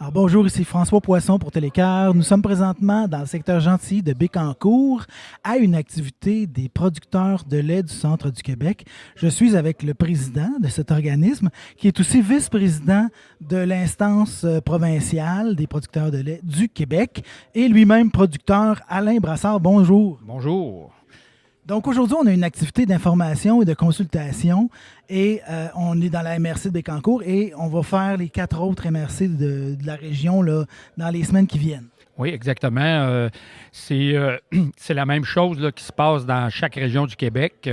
Alors bonjour, ici François Poisson pour Télécart. Nous sommes présentement dans le secteur Gentilly de Bécancour à une activité des producteurs de lait du centre du Québec. Je suis avec le président de cet organisme qui est aussi vice-président de l'instance provinciale des producteurs de lait du Québec et lui-même producteur Alain Brassard. Bonjour. Bonjour. Donc aujourd'hui, on a une activité d'information et de consultation et on est dans la MRC de Bécancour et on va faire les quatre autres MRC de la région là, dans les semaines qui viennent. Oui, exactement. C'est la même chose là, qui se passe dans chaque région du Québec.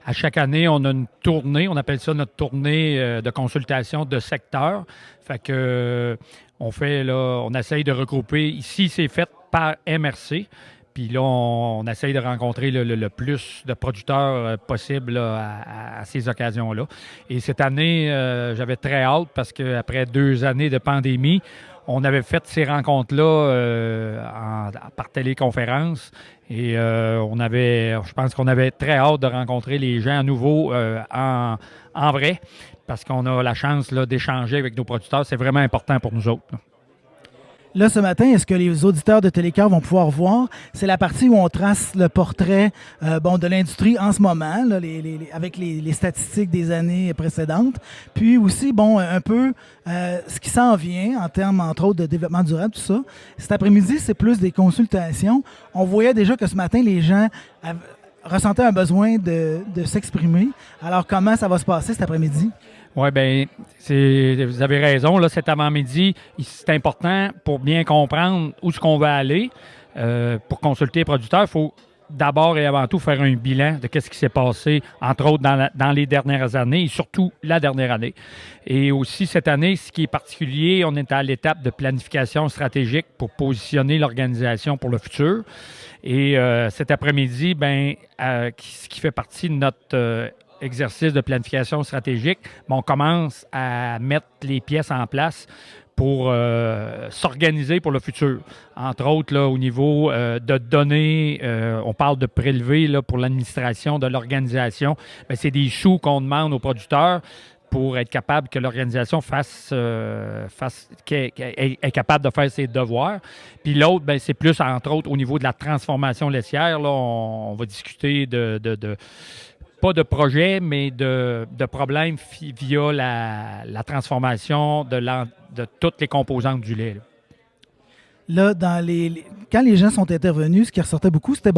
À chaque année, on a une tournée, on appelle ça notre tournée de consultation de secteur. Fait que on fait là, on essaye de regrouper. Ici, c'est fait par MRC. Puis là, on essaye de rencontrer le plus de producteurs possible là, à ces occasions-là. Et cette année, j'avais très hâte parce qu'après 2 années de pandémie, on avait fait ces rencontres-là par téléconférence et je pense qu'on avait très hâte de rencontrer les gens à nouveau en vrai parce qu'on a la chance là, d'échanger avec nos producteurs. C'est vraiment important pour nous autres, là. Là, ce matin, est-ce que les auditeurs de Télécart vont pouvoir voir? C'est la partie où on trace le portrait de l'industrie en ce moment, là, avec les statistiques des années précédentes. Puis aussi, un peu ce qui s'en vient en termes, entre autres, de développement durable, tout ça. Cet après-midi, c'est plus des consultations. On voyait déjà que ce matin, les gens ressentaient un besoin de s'exprimer. Alors, comment ça va se passer cet après-midi? Oui, bien, vous avez raison. Là, cet avant-midi, c'est important pour bien comprendre où est-ce qu'on va aller. Pour consulter les producteurs, il faut d'abord et avant tout faire un bilan de ce qui s'est passé, entre autres, dans les dernières années et surtout la dernière année. Et aussi, cette année, ce qui est particulier, on est à l'étape de planification stratégique pour positionner l'organisation pour le futur. Et cet après-midi, ce qui fait partie de notre exercice de planification stratégique, on commence à mettre les pièces en place pour s'organiser pour le futur. Entre autres, là, au niveau de données, on parle de prélever là, pour l'administration de l'organisation. Bien, c'est des sous qu'on demande aux producteurs pour être capable que l'organisation est capable de faire ses devoirs. Puis l'autre, ben, c'est plus, entre autres, au niveau de la transformation laitière. Là, on va discuter pas de projet, mais de problèmes via la transformation de toutes les composantes du lait, là. Là, quand les gens sont intervenus, ce qui ressortait beaucoup, c'était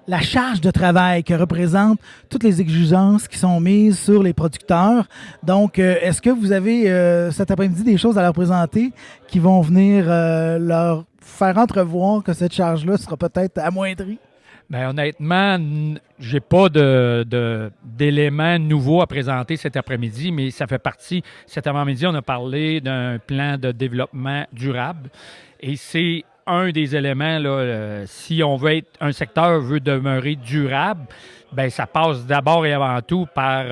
la charge de travail que représentent toutes les exigences qui sont mises sur les producteurs. Donc, est-ce que vous avez cet après-midi des choses à leur présenter qui vont venir leur faire entrevoir que cette charge-là sera peut-être amoindrie? Bien, honnêtement, j'ai pas d'éléments nouveaux à présenter cet après-midi, mais ça fait partie. Cet avant-midi, on a parlé d'un plan de développement durable et c'est un des éléments, là, si on veut un secteur veut demeurer durable, ben ça passe d'abord et avant tout par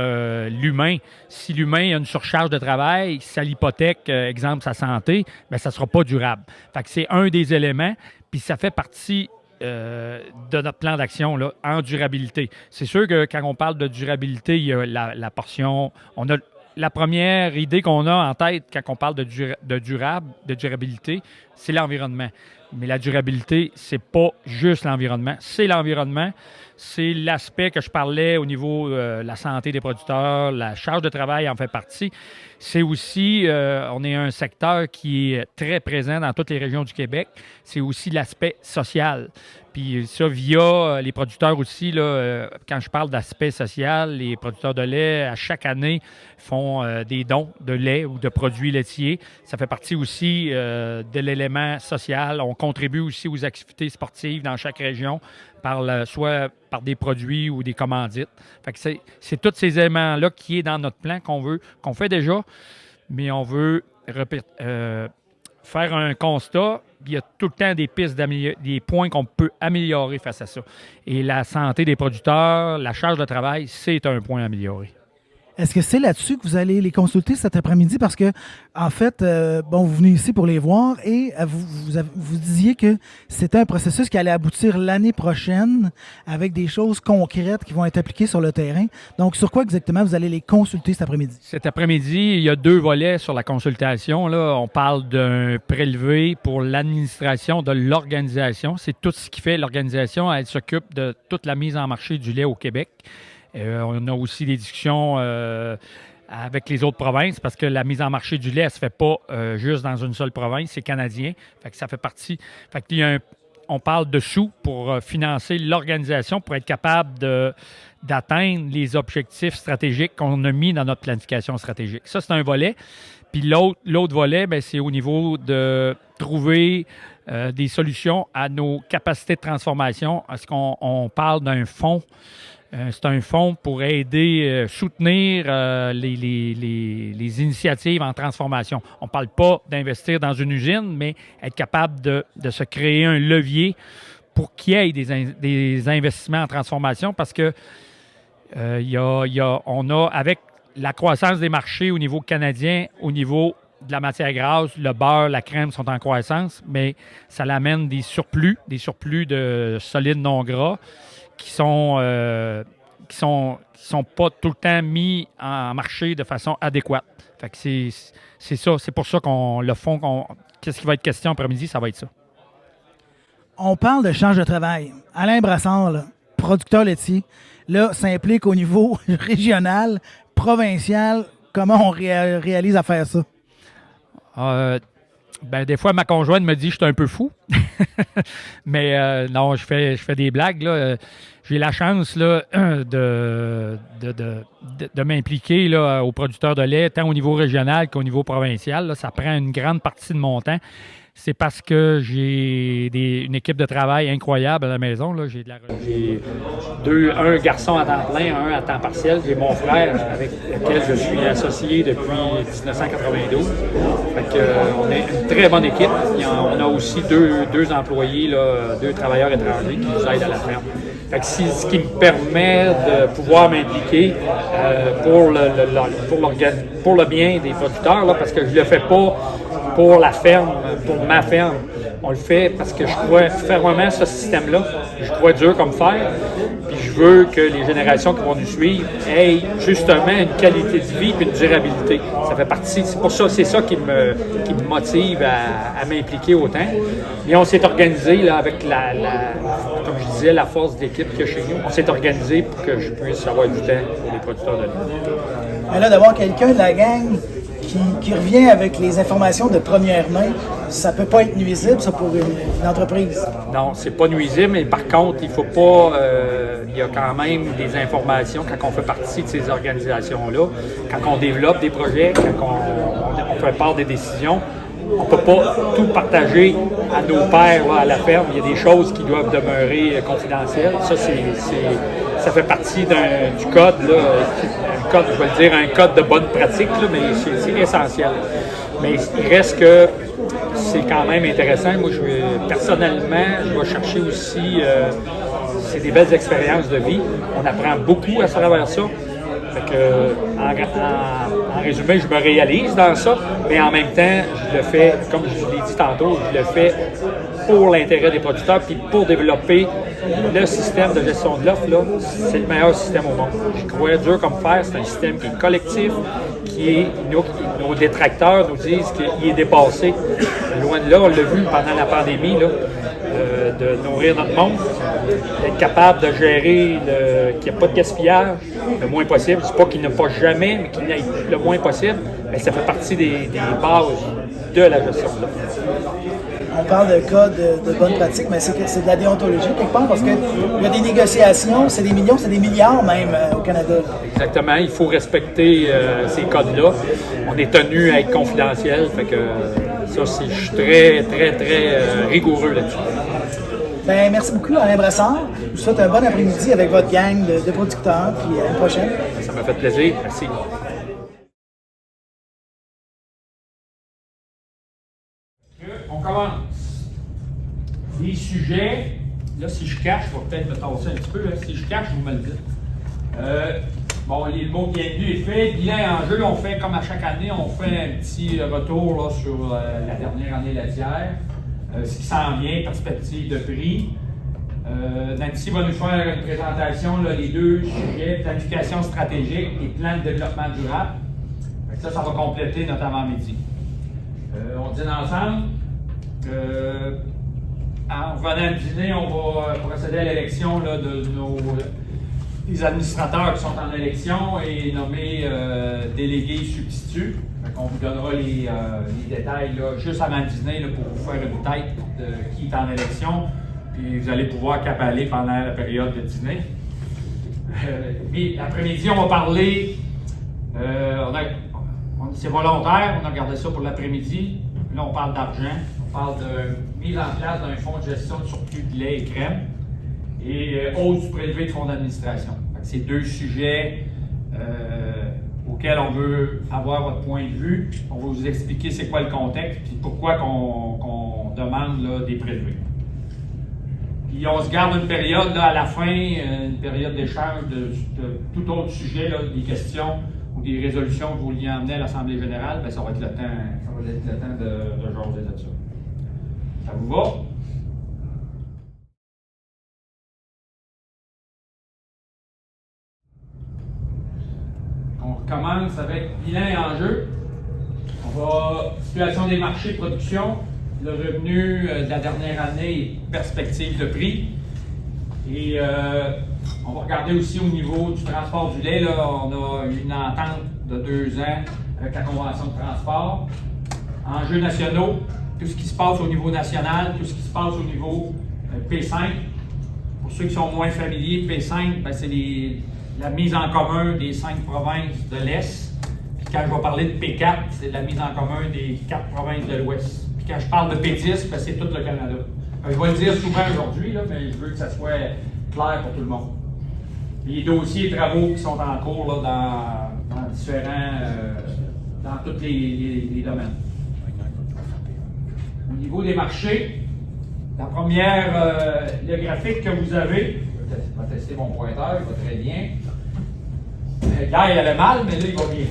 l'humain. Si l'humain a une surcharge de travail, ça l'hypothèque, exemple sa santé, ben ça sera pas durable. Fait que c'est un des éléments, puis ça fait partie de notre plan d'action là, en durabilité. C'est sûr que quand on parle de durabilité, il y a la portion. On a la première idée qu'on a en tête quand on parle de durabilité, c'est l'environnement. Mais la durabilité, c'est pas juste l'environnement. C'est l'environnement, c'est l'aspect que je parlais au niveau de la santé des producteurs, la charge de travail en fait partie. C'est aussi, on est un secteur qui est très présent dans toutes les régions du Québec. C'est aussi l'aspect social. Puis ça, via les producteurs aussi, là, quand je parle d'aspect social, les producteurs de lait, à chaque année, font des dons de lait ou de produits laitiers. Ça fait partie aussi de l'élément social. On contribue aussi aux activités sportives dans chaque région, soit par des produits ou des commandites. Fait que c'est tous ces éléments-là qui est dans notre plan qu'on fait déjà, mais on veut faire un constat. Il y a tout le temps des pistes, des points qu'on peut améliorer face à ça. Et la santé des producteurs, la charge de travail, c'est un point à améliorer. Est-ce que c'est là-dessus que vous allez les consulter cet après-midi? Parce que, en fait, bon, vous venez ici pour les voir et vous disiez que c'était un processus qui allait aboutir l'année prochaine avec des choses concrètes qui vont être appliquées sur le terrain. Donc, sur quoi exactement vous allez les consulter cet après-midi? Cet après-midi, il y a 2 volets sur la consultation. Là, on parle d'un prélevé pour l'administration de l'organisation. C'est tout ce qui fait l'organisation. Elle s'occupe de toute la mise en marché du lait au Québec. On a aussi des discussions avec les autres provinces parce que la mise en marché du lait, elle ne se fait pas juste dans une seule province, c'est canadien. Fait que ça fait partie. Fait qu'il y a on parle de sous pour financer l'organisation pour être capable d'atteindre les objectifs stratégiques qu'on a mis dans notre planification stratégique. Ça, c'est un volet. Puis l'autre volet, bien, c'est au niveau de trouver des solutions à nos capacités de transformation. Est-ce qu'on parle d'un fonds? C'est un fonds pour aider, soutenir les initiatives en transformation. On ne parle pas d'investir dans une usine, mais être capable de se créer un levier pour qu'il y ait des investissements en transformation parce que on a, avec la croissance des marchés au niveau canadien, au niveau de la matière grasse, le beurre, la crème sont en croissance, mais ça l'amène des surplus de solides non gras qui sont pas tout le temps mis en marché de façon adéquate. Fait que c'est ça, c'est pour ça qu'on le fond, qu'est-ce qui va être question après-midi, ça va être ça. On parle de charge de travail. Alain Brassard, là, producteur laitier, là, ça implique au niveau régional, provincial, comment on réalise à faire ça? Ben, des fois, ma conjointe me dit que je suis un peu fou. Mais non, je fais des blagues. Là. J'ai la chance là, de m'impliquer là, aux producteurs de lait, tant au niveau régional qu'au niveau provincial. Là. Ça prend une grande partie de mon temps. C'est parce que j'ai une équipe de travail incroyable à la maison. Là. J'ai un garçon à temps plein, un à temps partiel. J'ai mon frère avec lequel je suis associé depuis 1992. Fait que, on est une très bonne équipe. On a aussi deux employés, là, 2 travailleurs étrangers qui nous aident à la ferme. Fait que c'est ce qui me permet de pouvoir m'impliquer pour le bien des producteurs, là, parce que je ne le fais pas pour la ferme, pour ma ferme. On le fait parce que je crois fermement ce système-là. Je crois dur comme fer. Puis je veux que les générations qui vont nous suivre aient justement une qualité de vie et une durabilité. Ça fait partie, c'est pour ça, c'est ça qui me motive à m'impliquer autant. Et on s'est organisé là, avec comme je disais, la force de l'équipe qu'il y a chez nous. On s'est organisé pour que je puisse avoir du temps pour les producteurs de lait. Mais là, d'avoir quelqu'un de la gang qui revient avec les informations de première main, ça peut pas être nuisible, ça, pour une entreprise. Non, c'est pas nuisible, mais par contre, il faut pas... il y a quand même des informations quand on fait partie de ces organisations-là, quand on développe des projets, quand on fait part des décisions. On ne peut pas tout partager à nos pairs là, à la ferme. Il y a des choses qui doivent demeurer confidentielles. Ça, ça fait partie du code, là, un code, je vais le dire, un code de bonne pratique, là, mais c'est essentiel. Mais il reste que c'est quand même intéressant. Moi, personnellement, je vais chercher aussi, c'est des belles expériences de vie. On apprend beaucoup à travers ça. Fait que, en résumé, je me réalise dans ça, mais en même temps, je le fais, comme je l'ai dit tantôt, je le fais pour l'intérêt des producteurs puis pour développer le système de gestion de l'offre. Là, c'est le meilleur système au monde. Je crois dur comme fer, c'est un système qui est collectif, nos détracteurs nous disent qu'il est dépassé. Loin de là, on l'a vu pendant la pandémie, là, de nourrir notre monde, d'être capable de gérer qu'il n'y ait pas de gaspillage le moins possible. C'est pas qu'il n'y en a pas jamais, mais qu'il n'y ait le moins possible. Mais ça fait partie des bases de la gestion de l'offre. On parle de cas de bonne pratique, mais c'est de la déontologie quelque part parce qu'il y a des négociations, c'est des millions, c'est des milliards même au Canada. Exactement, il faut respecter ces codes-là. On est tenu à être confidentiel, fait que ça, je suis très, très, très rigoureux là-dessus. Ben, merci beaucoup, Alain Brassard. Je vous souhaite un bon après-midi avec votre gang de producteurs, puis à l'année prochaine. Ça m'a fait plaisir. Merci. On commence. Les sujets, là, si je cache, je vais peut-être me tasser un petit peu. Là. Si je cache, vous me le dites. Bon, le mot bienvenue est fait. Bilan en jeu, on fait comme à chaque année, on fait un petit retour là, sur la dernière année laitière, ce qui s'en vient, perspective de prix. Nancy va nous faire une présentation, là, les deux sujets, planification stratégique et plan de développement durable. Ça va compléter notre avant-midi. On dîne ensemble. En revenant du dîner, on va procéder à l'élection de des administrateurs qui sont en élection et nommer délégués substituts. On vous donnera les détails là, juste avant le dîner là, pour vous faire une tête de qui est en élection. Puis vous allez pouvoir capaler pendant la période de dîner. Puis l'après-midi, on va parler. C'est volontaire, on a regardé ça pour l'après-midi. Là, on parle d'argent. On parle de mise en place d'un fonds de gestion de surplus de lait et crème et hausse du prélevé de fonds d'administration. C'est deux sujets auxquels on veut avoir votre point de vue. On va vous expliquer c'est quoi le contexte et pourquoi qu'on demande là, des prélevés. Puis on se garde une période là, à la fin, une période d'échange de tout autre sujet, là, des questions ou des résolutions que vous vouliez emmener à l'Assemblée générale, bien, ça va être le temps de jaser de ça. Ça vous va? On recommence avec bilan et enjeux. On va situation des marchés, production, le revenu de la dernière année et perspective de prix. Et on va regarder aussi au niveau du transport du lait. Là, on a une entente de 2 ans avec la Convention de transport. Enjeux nationaux, tout ce qui se passe au niveau national, tout ce qui se passe au niveau P5. Pour ceux qui sont moins familiers, P5, ben, c'est la mise en commun des 5 provinces de l'Est. Puis quand je vais parler de P4, c'est la mise en commun des 4 provinces de l'Ouest. Puis quand je parle de P10, ben, c'est tout le Canada. Je vais le dire souvent aujourd'hui, là, mais je veux que ça soit clair pour tout le monde. Les dossiers et travaux qui sont en cours là, dans différents, dans tous les domaines. Au niveau des marchés, la première, le graphique que vous avez, je vais tester mon pointeur, il va très bien. Hier, il avait mal, mais là, il va bien.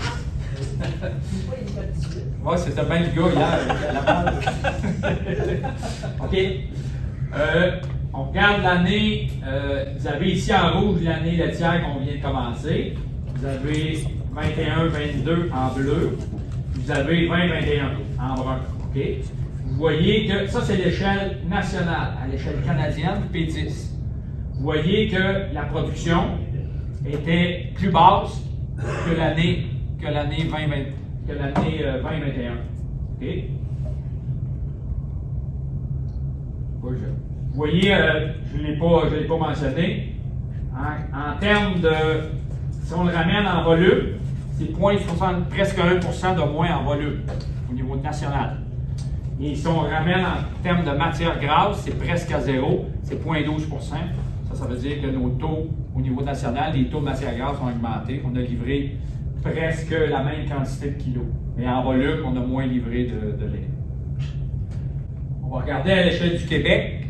Oui, c'était bien le gars hier, il avait mal. OK. On regarde l'année, vous avez ici en rouge l'année laitière qu'on vient de commencer. Vous avez 21-22 en bleu. Vous avez 20-21 en brun. OK? Vous voyez que ça, c'est l'échelle nationale, à l'échelle canadienne, P10. Vous voyez que la production était plus basse que l'année 2021. OK? Vous voyez, je ne l'ai pas mentionné, en termes de, si on le ramène en volume, c'est presque 1% de moins en volume au niveau national. Et si on le ramène en termes de matière grasse, c'est presque à zéro, c'est 0,12%. Ça veut dire que nos taux au niveau national, les taux de matière grasse ont augmenté. On a livré presque la même quantité de kilos. Mais en volume, on a moins livré de lait. On va regarder à l'échelle du Québec.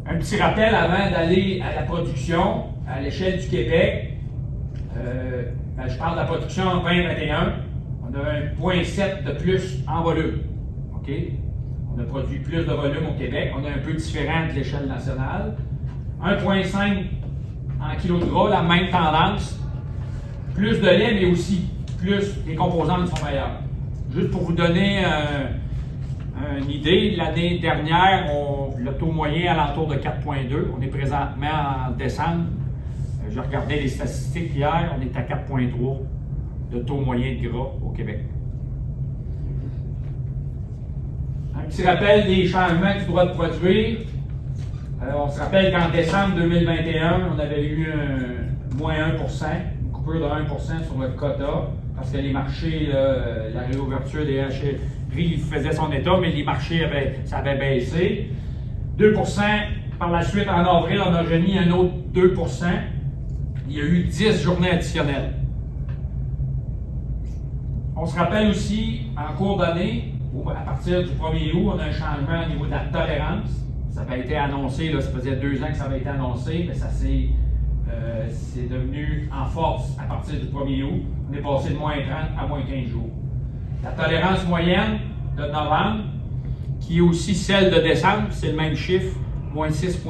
Un petit rappel avant d'aller à la production, à l'échelle du Québec, je parle de la production en 2021, on a 1,7 de plus en volume. OK? On a produit plus de volume au Québec, on est un peu différent de l'échelle nationale. 1,5 en kilos de gras, la même tendance. Plus de lait, mais aussi plus les composantes sont meilleures. Juste pour vous donner une idée, l'année dernière, le taux moyen alentour de 4,2. On est présentement en décembre. Je regardais les statistiques hier, on est à 4,3 de taux moyen de gras au Québec. Un petit rappel des changements du droit de produire. On se rappelle qu'en décembre 2021, on avait eu moins 1%, une coupure de 1% sur le quota, parce que les marchés, la réouverture des HRI faisait son état, mais les marchés ça avait baissé. 2%, par la suite, en avril, on a remis un autre 2%. Il y a eu 10 journées additionnelles. On se rappelle aussi, en cours d'année, à partir du 1er août, on a un changement au niveau de la tolérance. Ça avait été annoncé, là, ça faisait 2 ans que ça avait été annoncé, mais ça s'est c'est devenu en force à partir du 1er août. On est passé de moins 30 à moins 15 jours. La tolérance moyenne de novembre, qui est aussi celle de décembre, c'est le même chiffre, moins 6,4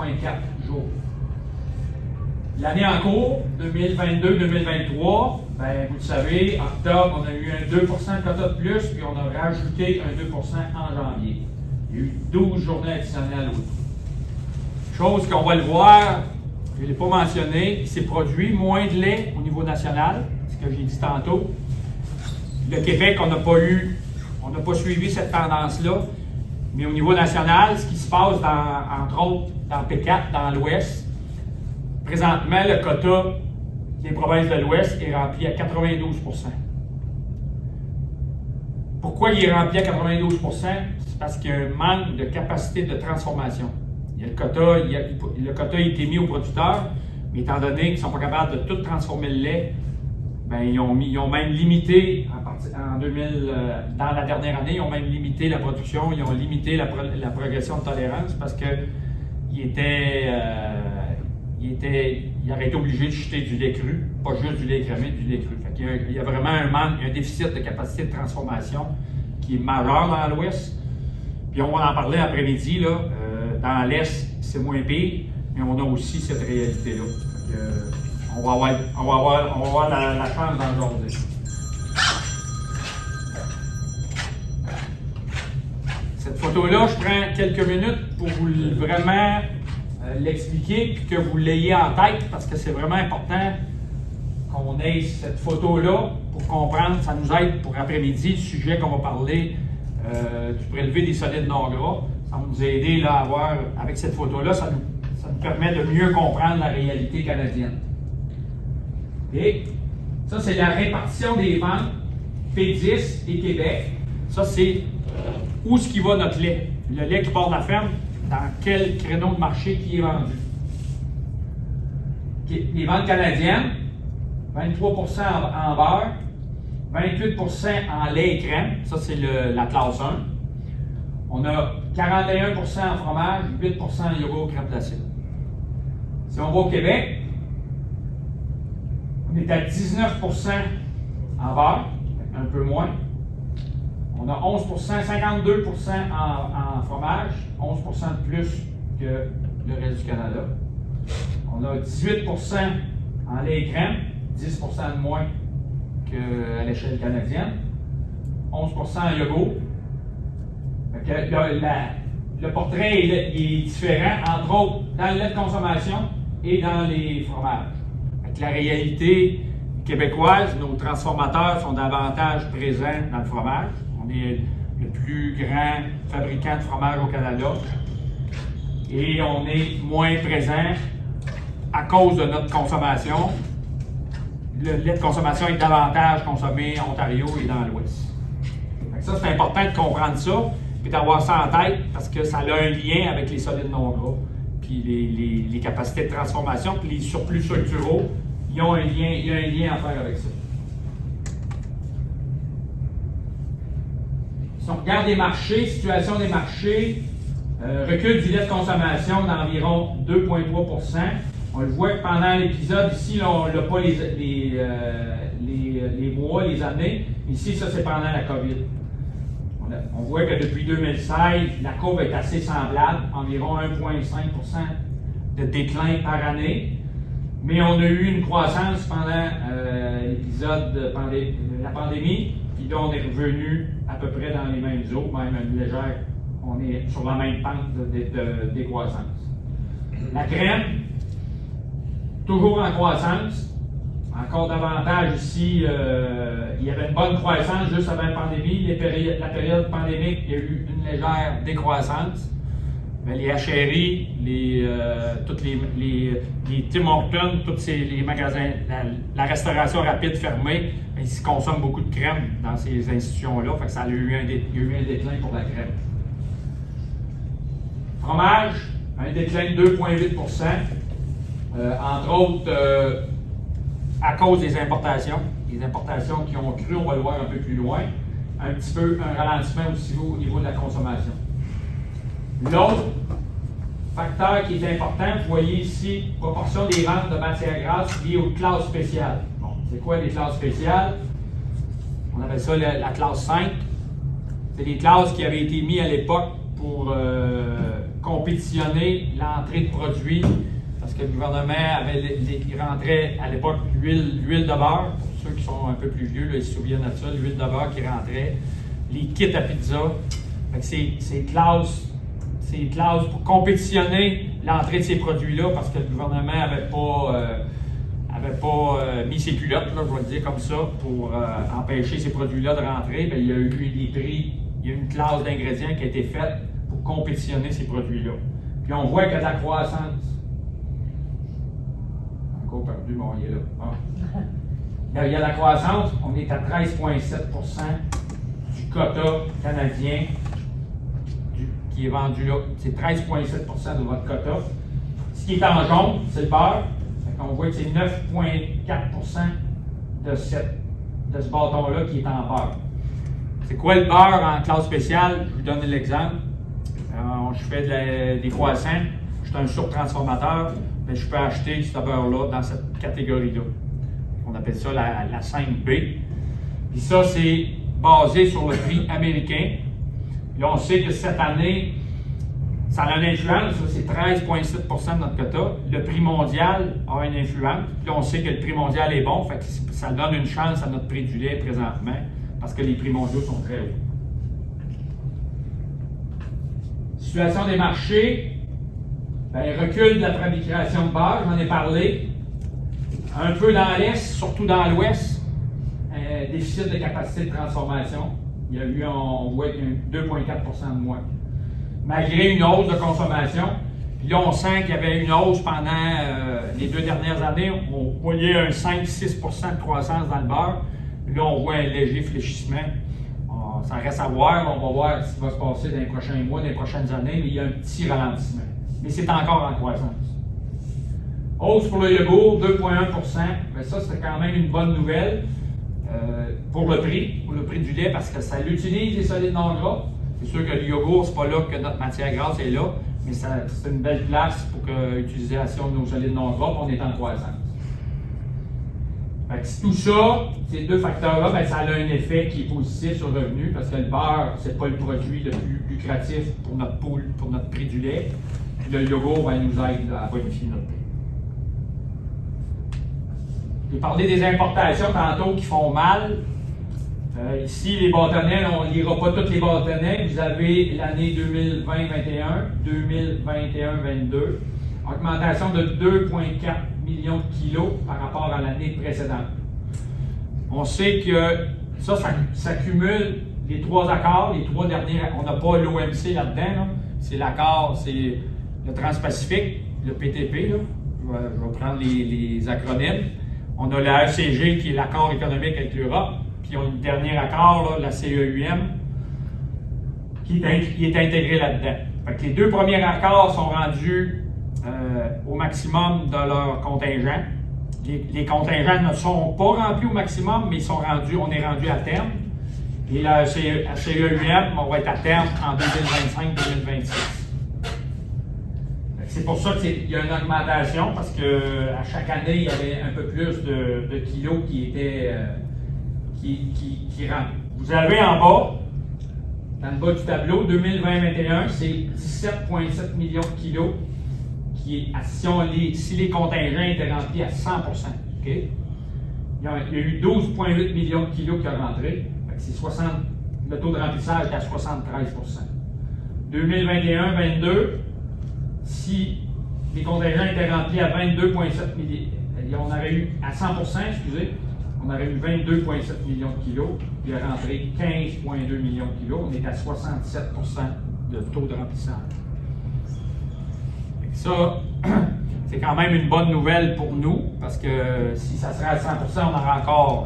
jours. L'année en cours, 2022-2023, ben, vous le savez, octobre, on a eu un 2 de quota de plus, puis on a rajouté un 2 en janvier. Il y a eu 12 journées additionnelles. Chose qu'on va le voir, je ne l'ai pas mentionné, il s'est produit moins de lait au niveau national, ce que j'ai dit tantôt. Le Québec, on n'a pas suivi cette tendance-là, mais au niveau national, ce qui se passe, entre autres, dans P4, dans l'Ouest, présentement, le quota des provinces de l'Ouest est rempli à 92 %. Pourquoi il est rempli à 92 %? C'est parce qu'il y a un manque de capacité de transformation. Le quota a été mis aux producteurs, mais étant donné qu'ils ne sont pas capables de tout transformer le lait, ben, ils ont même limité, dans la dernière année, ils ont même limité la production, ils ont limité la progression de tolérance parce qu'ils auraient été obligés de jeter du lait cru, pas juste du lait écrémé, du lait cru. Fait qu'il y a vraiment un déficit de capacité de transformation qui est majeur dans l'Ouest. Puis on va en parler après-midi, là. Dans l'Est, c'est moins pire, mais on a aussi cette réalité-là. On va avoir la chance d'en jaser. Cette photo-là, je prends quelques minutes pour vous vraiment l'expliquer et que vous l'ayez en tête parce que c'est vraiment important qu'on ait cette photo-là pour comprendre. Ça nous aide pour après-midi, le sujet qu'on va parler du prélevé des solides non gras. Ça va nous aider là, à avoir, avec cette photo-là, ça nous permet de mieux comprendre la réalité canadienne. Et ça, c'est la répartition des ventes P10 et Québec. Ça, c'est où est-ce qui va notre lait. Le lait qui part de la ferme, dans quel créneau de marché qui est vendu. Les ventes canadiennes, 23 % en beurre, 28 % en lait et crème. Ça, c'est la classe 1. On a 41 % en fromage, 8 % en yogourt crème glacée. Si on va au Québec, on est à 19 % en beurre, un peu moins. On a 11 %, 52 % en fromage, 11 % de plus que le reste du Canada. On a 18 % en lait et crème, 10 % de moins qu'à l'échelle canadienne. 11 % en yogourt. Le portrait est différent, entre autres, dans le lait de consommation et dans les fromages. La réalité québécoise, nos transformateurs sont davantage présents dans le fromage. On est le plus grand fabricant de fromage au Canada. Et on est moins présent à cause de notre consommation. Le lait de consommation est davantage consommé en Ontario et dans l'Ouest. Ça, c'est important de comprendre ça et d'avoir ça en tête parce que ça a un lien avec les solides non gras, puis les capacités de transformation, puis les surplus structuraux, il y a un lien à faire avec ça. Si on regarde les marchés, situation des marchés, recul du lait de consommation d'environ 2,3 %. On le voit que pendant l'épisode, ici, là, on n'a pas les mois, les années. Ici, ça, c'est pendant la COVID. On voit que depuis 2016, la courbe est assez semblable, environ 1,5 % de déclin par année. Mais on a eu une croissance pendant l'épisode de la pandémie, puis là, on est revenu à peu près dans les mêmes eaux, même une légère, on est sur la même pente de décroissance. La crème, toujours en croissance. Encore davantage ici, il y avait une bonne croissance juste avant la pandémie. La période pandémique, il y a eu une légère décroissance. Mais les HRI, toutes les Tim Hortons, tous les magasins, la restauration rapide fermée, ils consomment beaucoup de crème dans ces institutions-là. Fait que ça a eu un déclin pour la crème. Fromage, un déclin de 2,8 %. Entre autres, à cause des importations. Les importations qui ont cru, on va le voir un peu plus loin. Un petit peu un ralentissement aussi au niveau de la consommation. L'autre facteur qui est important, vous voyez ici, proportion des ventes de matières grasses liées aux classes spéciales. Bon, c'est quoi les classes spéciales? On appelle ça la classe 5. C'est des classes qui avaient été mises à l'époque pour compétitionner l'entrée de produits, parce que le gouvernement il rentrait à l'époque l'huile de beurre, pour ceux qui sont un peu plus vieux, là, ils se souviennent de ça, l'huile de beurre qui rentrait, les kits à pizza. C'est classes pour compétitionner l'entrée de ces produits-là, parce que le gouvernement n'avait pas mis ses culottes, là, je vais le dire comme ça, pour empêcher ces produits-là de rentrer. Bien, il y a eu des prix, il y a une classe d'ingrédients qui a été faite pour compétitionner ces produits-là. Puis on voit qu'il y a de la croissance. Encore perdu, bon, il est là. Ah. Il y a de la croissance, on est à 13,7 du quota canadien qui est vendu là. C'est 13,7 de votre quota. Ce qui est en jaune, c'est le beurre. On voit que c'est 9,4 de ce bâton-là qui est en beurre. C'est quoi le beurre en classe spéciale? Je vous donne l'exemple. Je fais des croissants. Je suis un surtransformateur. Mais je peux acheter ce beurre-là dans cette catégorie-là. On appelle ça la 5B. Puis ça, c'est basé sur le prix américain. Là, on sait que cette année, ça a une influence, c'est 13,7 de notre quota. Le prix mondial a une influence. Puis là, on sait que le prix mondial est bon, fait que ça donne une chance à notre prix du lait présentement, parce que les prix mondiaux sont très hauts. Situation des marchés, recul de la fabrication de beurre, j'en ai parlé. Un peu dans l'Est, surtout dans l'Ouest, déficit de capacité de transformation. Il y a eu, on voit qu'il y a eu 2,4 de moins. Malgré une hausse de consommation, puis là, on sent qu'il y avait une hausse pendant les 2 dernières années. On voyait un 5-6 de croissance dans le beurre. Puis là, on voit un léger fléchissement. Ça reste à voir. On va voir ce qui va se passer dans les prochains mois, dans les prochaines années, mais il y a un petit ralentissement. Mais c'est encore en croissance. Hausse pour le yogourt, 2,1 mais ça, c'est quand même une bonne nouvelle pour le prix du lait, parce que ça l'utilise les solides non gras. C'est sûr que le yogourt, c'est pas là que notre matière grasse est là, mais c'est une belle place pour l'utilisation de nos solides non gras, puis on est en croissance. Fait que tout ça, ces deux facteurs-là, ça a un effet qui est positif sur le revenu, parce que le beurre, c'est pas le produit le plus lucratif pour notre pool, pour notre prix du lait. Puis le yogourt, il nous aide à bonifier notre prix. J'ai parlé des importations tantôt qui font mal. Ici, les bâtonnets, on ne lira pas tous les bâtonnets. Vous avez l'année 2020-21, 2021-22. Augmentation de 2,4 millions de kilos par rapport à l'année précédente. On sait que ça cumule les 3 accords, les 3 derniers. On n'a pas l'OMC là-dedans. Là. C'est l'accord, c'est le Trans-Pacifique, le PTP. Là. Je vais prendre les acronymes. On a la ECG qui est l'accord économique avec l'Europe. Puis on a le dernier accord, là, la CEUM, qui est intégré là-dedans. Fait que les 2 premiers accords sont rendus au maximum de leur contingent. Les contingents ne sont pas remplis au maximum, mais on est rendu à terme. Et la CEUM, on va être à terme en 2025-2026. C'est pour ça qu'il y a une augmentation, parce qu'à chaque année, il y avait un peu plus de kilos qui étaient qui rentrent. Vous avez en bas, dans le bas du tableau, 2020-2021, c'est 17,7 millions de kilos si les contingents étaient remplis à 100 okay? Il y a eu 12,8 millions de kilos qui ont rentré. Le taux de remplissage est à 73 2021-22, si les contingents étaient remplis à 22,7 millions, on aurait eu à 100 excusez, on aurait eu 22,7 millions de kilos, puis il est rentré 15,2 millions de kilos. On est à 67 de taux de remplissage. Ça, c'est quand même une bonne nouvelle pour nous, parce que si ça serait à 100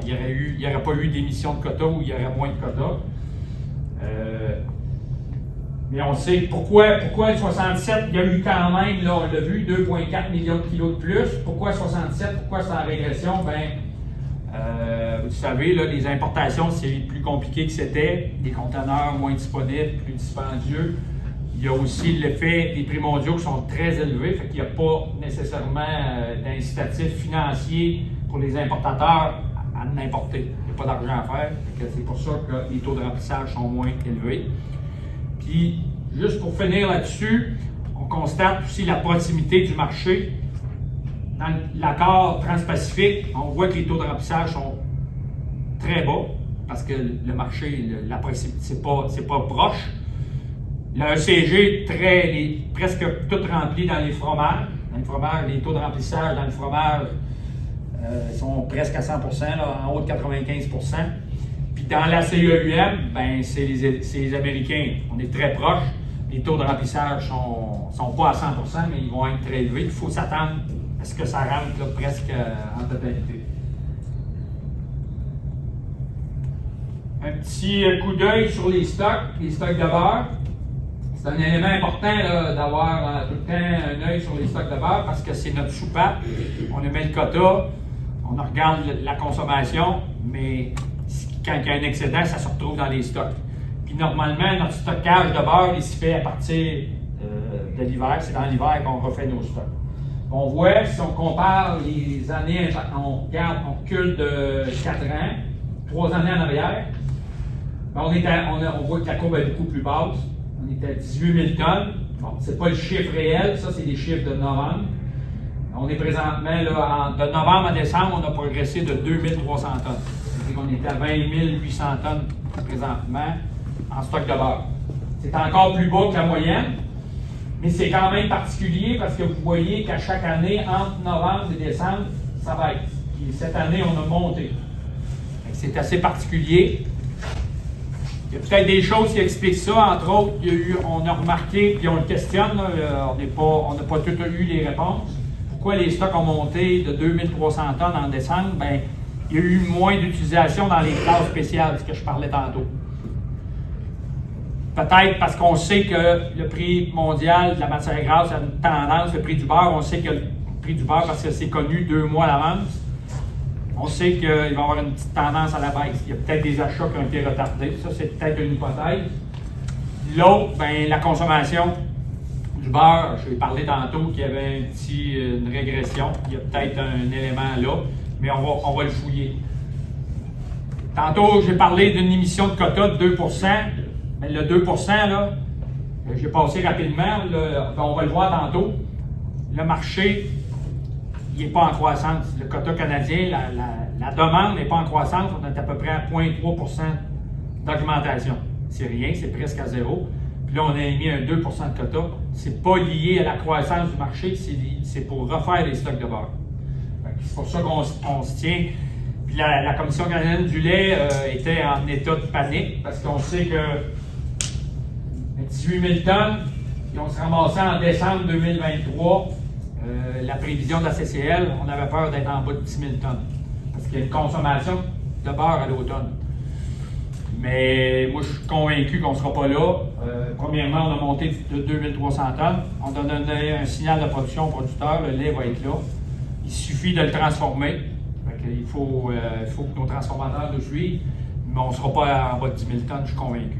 il n'y aurait pas eu d'émission de quota ou il y aurait moins de quota. Mais on sait pourquoi le 67, il y a eu quand même, là, on l'a vu, 2,4 millions de kilos de plus. Pourquoi 67? Pourquoi c'est en régression? Vous savez, là, les importations, c'est plus compliqué que c'était. Des conteneurs moins disponibles, plus dispendieux. Il y a aussi l'effet des prix mondiaux qui sont très élevés, fait qu'il n'y a pas nécessairement d'incitatif financier pour les importateurs à n'importer. Il n'y a pas d'argent à faire, c'est pour ça que les taux de remplissage sont moins élevés. Puis, juste pour finir là-dessus, on constate aussi la proximité du marché. Dans l'accord Trans-Pacifique, on voit que les taux de remplissage sont très bas parce que le marché, la proximité, c'est pas proche. Le ECG presque tout rempli dans les fromages. Dans les fromages, les taux de remplissage dans le fromage sont presque à 100 là, en haut de 95 %. Puis dans la CEUM, ben, c'est les Américains. On est très proches. Les taux de remplissage sont pas à 100 %, mais ils vont être très élevés. Il faut s'attendre à ce que ça rentre là, presque en totalité. Un petit coup d'œil sur les stocks de beurre. C'est un élément important d'avoir tout le temps un œil sur les stocks de beurre parce que c'est notre soupape. On émet le quota, on regarde la consommation, mais quand il y a un excédent, ça se retrouve dans les stocks. Puis normalement, notre stockage de beurre, il se fait à partir de l'hiver. C'est dans l'hiver qu'on refait nos stocks. On voit, si on compare les années, on recule de 4 ans, 3 années en arrière, on voit que la courbe est beaucoup plus basse. On est à 18 000 tonnes. Bon, ce n'est pas le chiffre réel, ça, c'est des chiffres de novembre. On est présentement, là, de novembre à décembre, on a progressé de 2300 tonnes. C'est-à-dire qu'on est à 20 800 tonnes présentement en stock de beurre. C'est encore plus bas que la moyenne, mais c'est quand même particulier parce que vous voyez qu'à chaque année, entre novembre et décembre, ça baisse. Puis cette année, on a monté. C'est assez particulier. Il y a peut-être des choses qui expliquent ça. Entre autres, on a remarqué, puis on le questionne, là, on n'a pas tout eu les réponses. Pourquoi les stocks ont monté de 2300 tonnes en décembre? Bien, il y a eu moins d'utilisation dans les classes spéciales, ce que je parlais tantôt. Peut-être parce qu'on sait que le prix mondial de la matière grasse a une tendance, le prix du beurre, on sait que le prix du beurre, parce que c'est connu 2 mois à l'avance, on sait qu'il va y avoir une petite tendance à la baisse. Il y a peut-être des achats qui ont été retardés. Ça, c'est peut-être une hypothèse. L'autre, bien, la consommation du beurre. Je vais parler tantôt qu'il y avait une régression. Il y a peut-être un élément là, mais on va le fouiller. Tantôt, j'ai parlé d'une émission de quota de 2 %. Mais le 2 % là, j'ai passé rapidement. On va le voir tantôt. Le marché, il n'est pas en croissance. Le quota canadien, la demande n'est pas en croissance. On est à peu près à 0,3 % d'augmentation. C'est rien, c'est presque à zéro. Puis là, on a émis un 2 % de quota. C'est pas lié à la croissance du marché, c'est pour refaire les stocks de beurre. C'est pour ça qu'on se tient. Puis la Commission canadienne du lait était en état de panique parce qu'on sait que 18 000 tonnes, puis on se ramassait en décembre 2023. La prévision de la CCL, on avait peur d'être en bas de 10 000 tonnes. Parce qu'il y a une consommation de beurre à l'automne. Mais moi, je suis convaincu qu'on ne sera pas là. Premièrement, on a monté de 2300 tonnes. On a donné un signal de production au producteur. Le lait va être là. Il suffit de le transformer. Il faut que nos transformateurs nous suivent. Mais on ne sera pas en bas de 10 000 tonnes, je suis convaincu.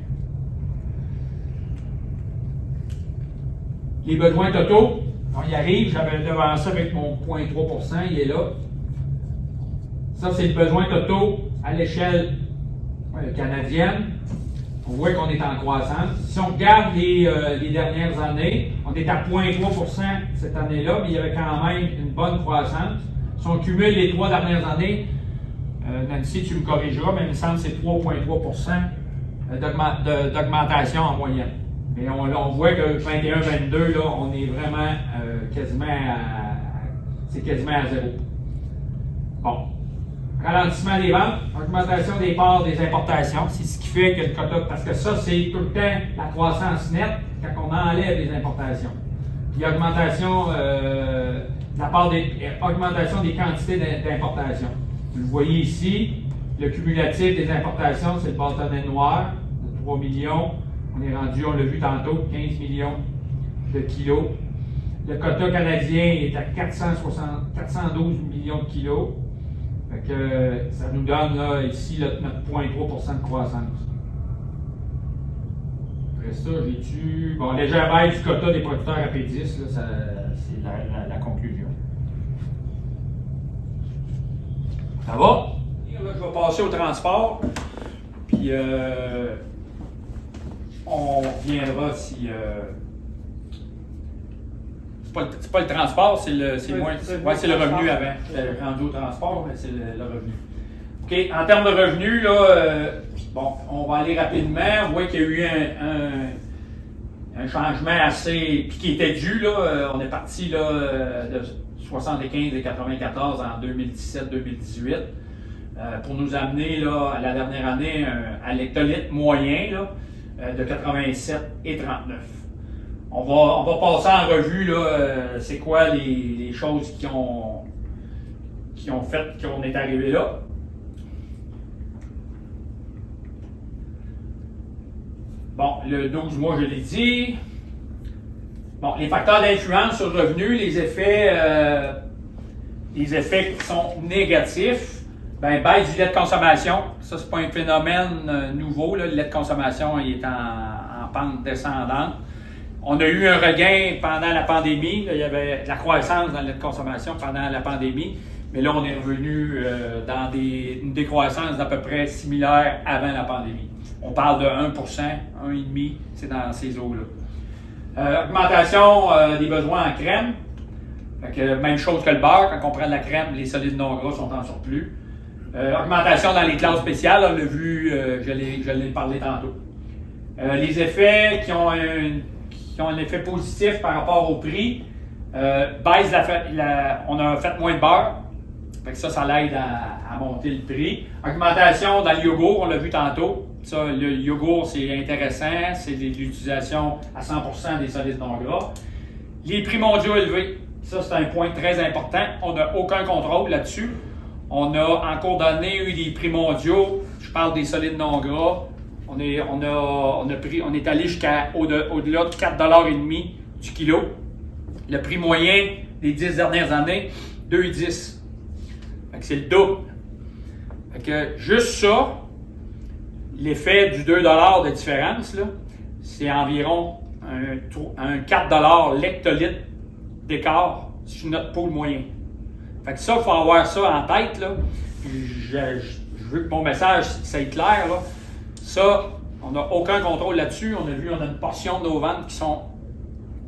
Les besoins totaux, on y arrive. J'avais devancé avec mon 0,3 %, il est là. Ça, c'est le besoin totaux à l'échelle canadienne. On voit qu'on est en croissance. Si on regarde les dernières années, on est à 0,3 % cette année-là, mais il y avait quand même une bonne croissance. Si on cumule les 3 dernières années, Nancy, tu me corrigeras, mais il me semble que c'est 3,3 % d'augmentation en moyenne. Mais on voit que 21-22, là, on est vraiment quasiment à zéro. Bon. Ralentissement des ventes, augmentation des parts des importations, c'est ce qui fait que le quota, parce que ça, c'est tout le temps la croissance nette quand on enlève les importations. Puis augmentation, augmentation des quantités d'importation. Vous le voyez ici, le cumulatif des importations, c'est le bâtonnet noir de 3 millions. On est rendu, on l'a vu tantôt, 15 millions de kilos. Le quota canadien est à 412 millions de kilos. Fait que ça nous donne là, ici notre 0,3 % de croissance. Après ça, j'ai-tu. Bon, légère baisse du quota des producteurs à P10, là, c'est la conclusion. Ça va? Là, je vais passer au transport. Puis, on reviendra si. C'est pas le transport, c'est le revenu avant. J'étais rendu au transport, mais c'est le revenu. OK, en termes de revenus, là, bon, on va aller rapidement. On voit qu'il y a eu un changement assez. Puis qui était dû, là. On est parti là, de 75 et 94 en 2017-2018 pour nous amener là, à la dernière année à l'hectolitre moyen là, de 87 et 39. On va passer en revue là, c'est quoi les choses qui ont fait qu'on est arrivé là. Bon, le 12 mois, je l'ai dit. Bon, les facteurs d'influence sur le revenu, les effets qui sont négatifs, ben, baisse du lait de consommation. Ça, c'est pas un phénomène nouveau. Là. Le lait de consommation il est en pente descendante. On a eu un regain pendant la pandémie. Là, il y avait de la croissance dans le lait de consommation pendant la pandémie. Mais là, on est revenu dans une décroissance d'à peu près similaire avant la pandémie. On parle de 1%, 1,5%, c'est dans ces eaux-là. Augmentation des besoins en crème. Fait que, même chose que le beurre, quand on prend de la crème, les solides non gras sont en surplus. Augmentation dans les classes spéciales, on l'a vu, je l'ai parlé tantôt. Les effets qui ont un effet positif par rapport au prix, baisse on a fait moins de beurre. Fait que ça l'aide à monter le prix. Augmentation dans le yogourt, on l'a vu tantôt. Ça, le yogourt, c'est intéressant. C'est de l'utilisation à 100% des solides non gras. Les prix mondiaux élevés, ça, c'est un point très important. On n'a aucun contrôle là-dessus. On a, en cours d'année, eu des prix mondiaux. Je parle des solides non gras. On est allé jusqu'à au-delà de 4,5$ du kilo. Le prix moyen des 10 dernières années, 2,10$. C'est le double. Fait que juste ça, l'effet du 2$ de différence, là, c'est environ un 4$ l'hectolitre d'écart sur notre pôle moyen. Fait que ça, il faut avoir ça en tête. Là. Je veux que mon message soit clair. Là. Ça, on n'a aucun contrôle là-dessus. On a une portion de nos ventes qui sont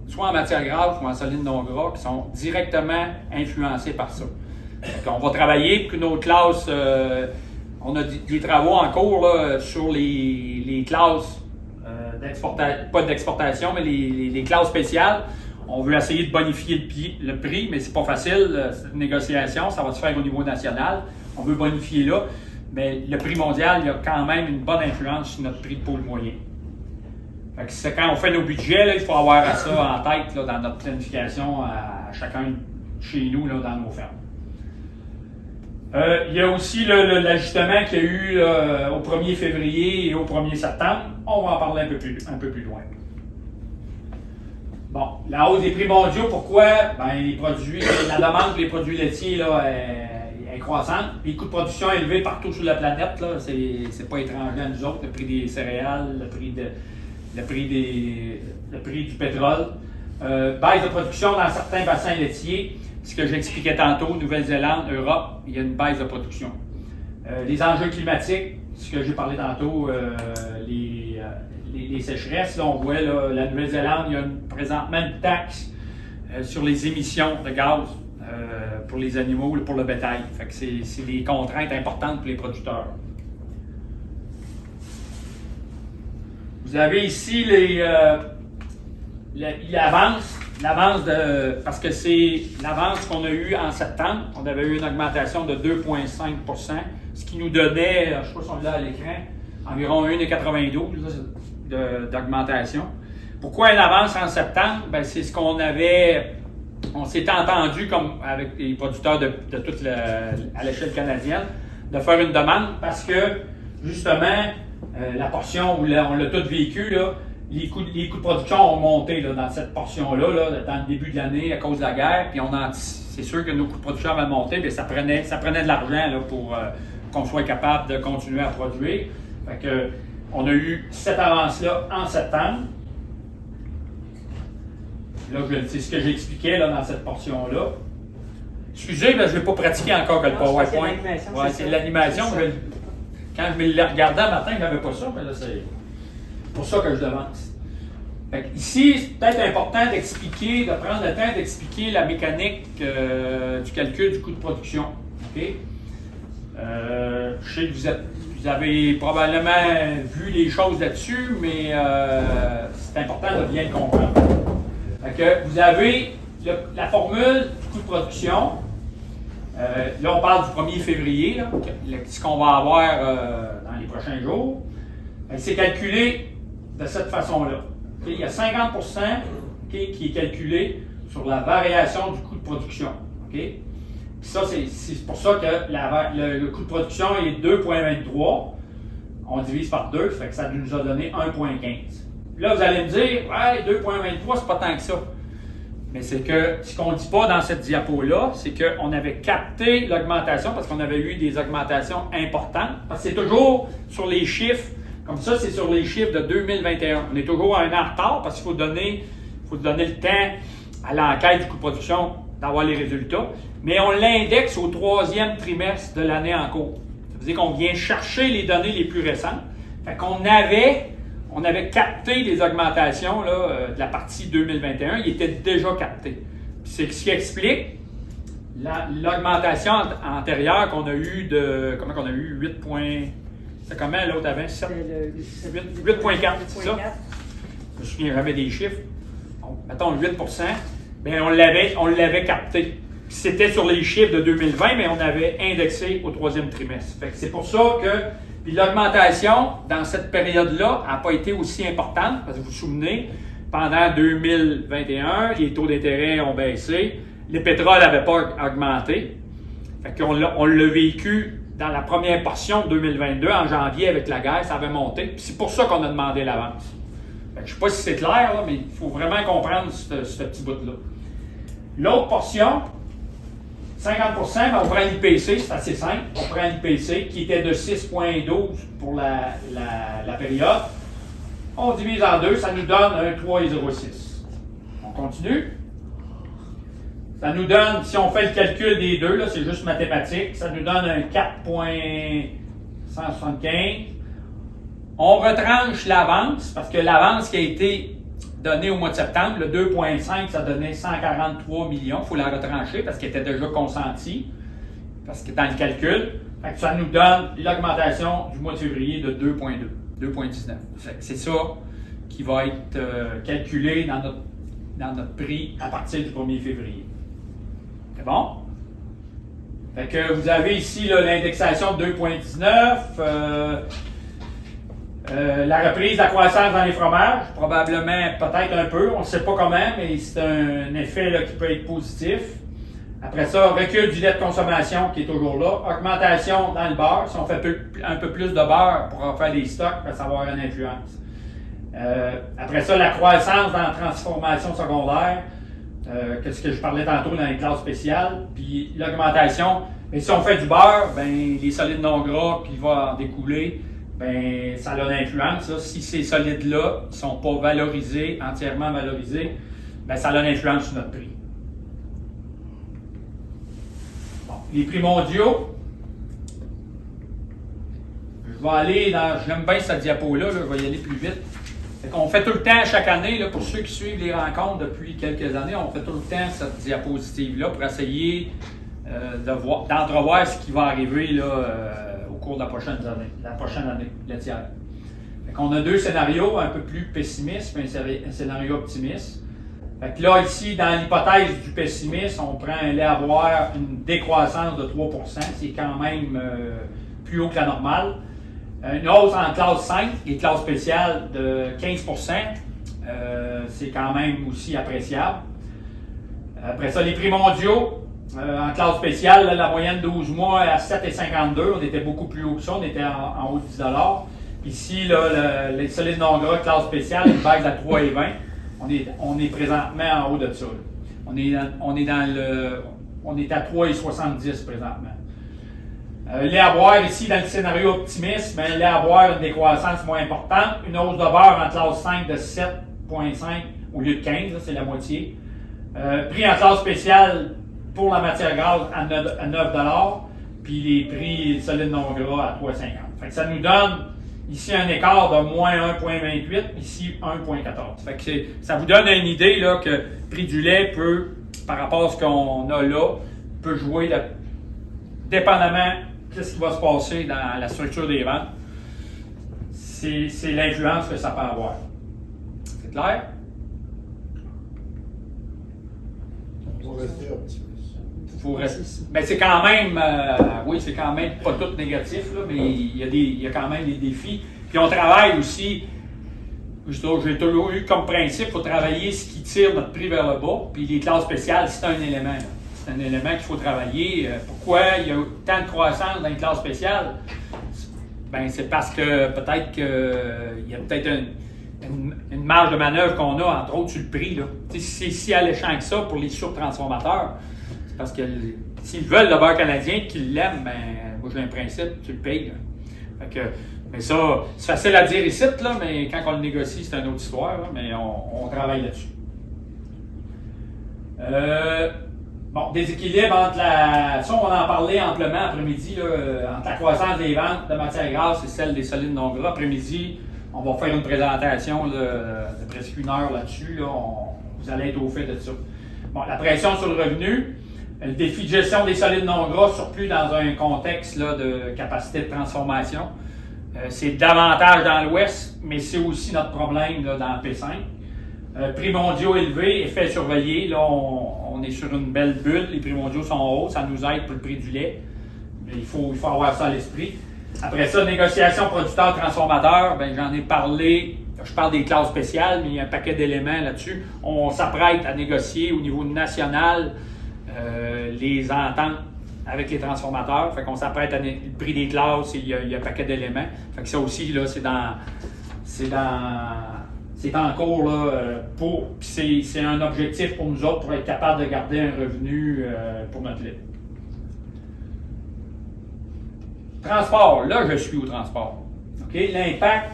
soit en matière grasse ou en solides non gras, qui sont directement influencées par ça. On va travailler pour que nos classes, on a des travaux en cours là, sur les classes pas d'exportation, mais les classes spéciales. On veut essayer de bonifier le prix, mais c'est pas facile, cette négociation, ça va se faire au niveau national. On veut bonifier là, mais le prix mondial, il y a quand même une bonne influence sur notre prix de pôle moyen. Fait que c'est quand on fait nos budgets, là, il faut avoir ça en tête là, dans notre planification à chacun chez nous là, dans nos fermes. Il y a aussi l'ajustement qu'il y a eu au 1er février et au 1er septembre. On va en parler un peu plus loin. Bon, la hausse des prix mondiaux, pourquoi? Ben, la demande pour les produits laitiers là, est croissante. Les coûts de production élevés partout sur la planète, là, c'est pas étranger à nous autres. Le prix des céréales, le prix du pétrole. Baisse de production dans certains bassins laitiers. Ce que j'expliquais tantôt, Nouvelle-Zélande, Europe, il y a une baisse de production. Les enjeux climatiques, ce que j'ai parlé tantôt, les sécheresses, là, on voit là, la Nouvelle-Zélande, il y a présentement une taxe sur les émissions de gaz pour les animaux, pour le bétail. Fait que c'est des contraintes importantes pour les producteurs. Vous avez ici l'avance. Parce que c'est l'avance qu'on a eue en septembre. On avait eu une augmentation de 2,5%, ce qui nous donnait, je ne sais pas si on l'a à l'écran, environ 1,92 d'augmentation. Pourquoi une avance en septembre? Ben, c'est ce qu'on avait, on s'était entendu comme avec les producteurs de toute à l'échelle canadienne, de faire une demande parce que, justement, la portion où on l'a tout vécu, là, les coûts de production ont monté là, dans cette portion-là, là, dans le début de l'année à cause de la guerre. Puis c'est sûr que nos coûts de production avaient monté, mais ça prenait de l'argent là, pour qu'on soit capable de continuer à produire. Fait que, on a eu cette avance-là en septembre. Là, c'est ce que j'expliquais là, dans cette portion-là. Excusez, mais je ne l'ai pas pratiqué encore que le PowerPoint. C'est l'animation. Quand je me l'ai regardé un matin, je n'avais pas ça, mais là, c'est pour ça que je devance. Ici, c'est peut-être important d'expliquer, de prendre le temps d'expliquer la mécanique du calcul du coût de production. Okay? Je sais que vous avez probablement vu les choses là-dessus, mais c'est important de bien le comprendre. Vous avez la formule du coût de production. Là, on parle du 1er février, là, ce qu'on va avoir dans les prochains jours. C'est calculé de cette façon-là. Okay? Il y a 50 okay, qui est calculé sur la variation du coût de production. Okay? Puis ça, c'est pour ça que le coût de production est 2,23. On divise par 2, ça fait que ça nous a donné 1,15. Là, vous allez me dire, ouais, 2,23, c'est pas tant que ça. Mais c'est que ce qu'on ne dit pas dans cette diapo-là, c'est qu'on avait capté l'augmentation parce qu'on avait eu des augmentations importantes. Parce que c'est toujours sur les chiffres, comme ça, c'est sur les chiffres de 2021. On est toujours un an en retard parce qu'il faut donner le temps à l'enquête du coût de production d'avoir les résultats. Mais on l'indexe au 3e trimestre de l'année en cours. Ça veut dire qu'on vient chercher les données les plus récentes. Fait qu'on avait capté les augmentations là, de la partie 2021, ils étaient déjà captés. C'est ce qui explique l'augmentation antérieure qu'on a eue de. Comment qu'on a eu 8 points. C'est comment l'autre avant 8,4, c'est ça? Je me souviens jamais des chiffres. Mettons 8 bien, on l'avait capté. C'était sur les chiffres de 2020, mais on avait indexé au 3e trimestre. Fait que c'est pour ça que. Puis l'augmentation, dans cette période-là, n'a pas été aussi importante, parce que vous vous souvenez, pendant 2021, les taux d'intérêt ont baissé, les pétroles n'avaient pas augmenté. Fait qu'on l'a vécu dans la première portion de 2022, en janvier, avec la guerre, ça avait monté. Puis c'est pour ça qu'on a demandé l'avance. Je ne sais pas si c'est clair, là, mais il faut vraiment comprendre ce petit bout-là. L'autre portion, 50 ben on prend l'IPC, c'est assez simple. On prend l'IPC qui était de 6,12 pour la période. On divise en 2, ça nous donne un 3,06. On continue. Ça nous donne, si on fait le calcul des deux, là, c'est juste mathématique, ça nous donne un 4,175. On retranche l'avance, parce que l'avance qui a été donnée au mois de septembre, le 2,5, ça donnait 143 millions. Il faut la retrancher parce qu'elle était déjà consentie, parce que dans le calcul, ça nous donne l'augmentation du mois de février de 2,2, 2,19. C'est ça qui va être calculé dans notre prix à partir du 1er février. C'est bon? Fait que vous avez ici l'indexation de 2,19. La reprise de la croissance dans les fromages, probablement peut-être un peu, on ne sait pas comment, mais c'est un effet là, qui peut être positif. Après ça, recul du lait de consommation qui est toujours là. Augmentation dans le beurre. Si on fait un peu plus de beurre pour faire des stocks, ça va avoir une influence. Après ça, la croissance dans la transformation secondaire. Qu'est-ce que je parlais tantôt dans les classes spéciales. Puis l'augmentation, mais si on fait du beurre, ben, les solides non gras qui vont en découler, ben, ça a une influence. Là. Si ces solides-là ne sont pas valorisés, entièrement valorisés, ben, ça a une influence sur notre prix. Bon, les prix mondiaux. Je vais aller dans. J'aime bien cette diapo-là, je vais y aller plus vite. On fait tout le temps, chaque année, là, pour ceux qui suivent les rencontres depuis quelques années, on fait tout le temps cette diapositive-là pour essayer d'entrevoir ce qui va arriver là, au cours de la prochaine année laitière. On a deux scénarios, un peu plus pessimistes, mais un scénario optimiste. Fait que là, ici, dans l'hypothèse du pessimisme, on prend un lait à boire, une décroissance de 3 %, c'est quand même plus haut que la normale. Une hausse en classe 5 et classe spéciale de 15 %, c'est quand même aussi appréciable. Après ça, les prix mondiaux, en classe spéciale, là, la moyenne 12 mois à 7,52, on était beaucoup plus haut que ça, on était en haut de 10 $. Ici, là, les solides non gras, classe spéciale, une baisse à 3,20. On est présentement en haut de ça. On est à 3,70 présentement. Lait à boire ici, dans le scénario optimiste, lait à boire une décroissance moins importante. Une hausse de beurre en classe 5 de 7,5 au lieu de 15, là, c'est la moitié. Prix en classe spéciale pour la matière grasse à 9 puis les prix solides non gras à 3,50. Fait que ça nous donne ici un écart de moins 1,28, ici 1,14. Fait que ça vous donne une idée là, que le prix du lait peut, par rapport à ce qu'on a là, peut jouer dépendamment de ce qui va se passer dans la structure des ventes. C'est l'influence que ça peut avoir. C'est clair? On va rester optimiste. Mais c'est quand même, oui, c'est quand même pas tout négatif, là, mais il y a quand même des défis. Puis on travaille aussi, j'ai toujours eu comme principe, il faut travailler ce qui tire notre prix vers le bas. Puis les classes spéciales, c'est un élément. Là. C'est un élément qu'il faut travailler. Pourquoi il y a tant de croissance dans les classes spéciales? Ben, c'est parce que peut-être qu'il y a peut-être une marge de manœuvre qu'on a, entre autres, sur le prix. C'est si alléchant que ça pour les surtransformateurs. C'est parce que s'ils veulent le beurre canadien, qu'ils l'aiment, ben, moi j'ai un principe, tu le payes. Fait que, mais ça, c'est facile à dire ici, là, mais quand on le négocie, c'est une autre histoire, là, mais on travaille là-dessus. Bon, déséquilibre entre ça, on va en parler amplement après-midi, entre la croissance des ventes de matières grasses et celle des solides non gras. Après-midi, on va faire une présentation de presque 1 heure là-dessus. Là, vous allez être au fait de ça. Bon, la pression sur le revenu, le défi de gestion des solides non gras, surplus dans un contexte là, de capacité de transformation. C'est davantage dans l'Ouest, mais c'est aussi notre problème là, dans le P5. Prix mondiaux élevés, effet surveillé. Là, on est sur une belle bulle. Les prix mondiaux sont hauts. Ça nous aide pour le prix du lait. Mais il faut avoir ça à l'esprit. Après ça, négociation producteur-transformateur. Ben, j'en ai parlé. Je parle des classes spéciales, mais il y a un paquet d'éléments là-dessus. On s'apprête à négocier au niveau national les ententes avec les transformateurs. Fait qu'on s'apprête à le prix des classes, il y a un paquet d'éléments. Fait que ça aussi, là, c'est en cours là, c'est un objectif pour nous autres pour être capable de garder un revenu pour notre lait. Transport, là je suis au transport. Okay? L'impact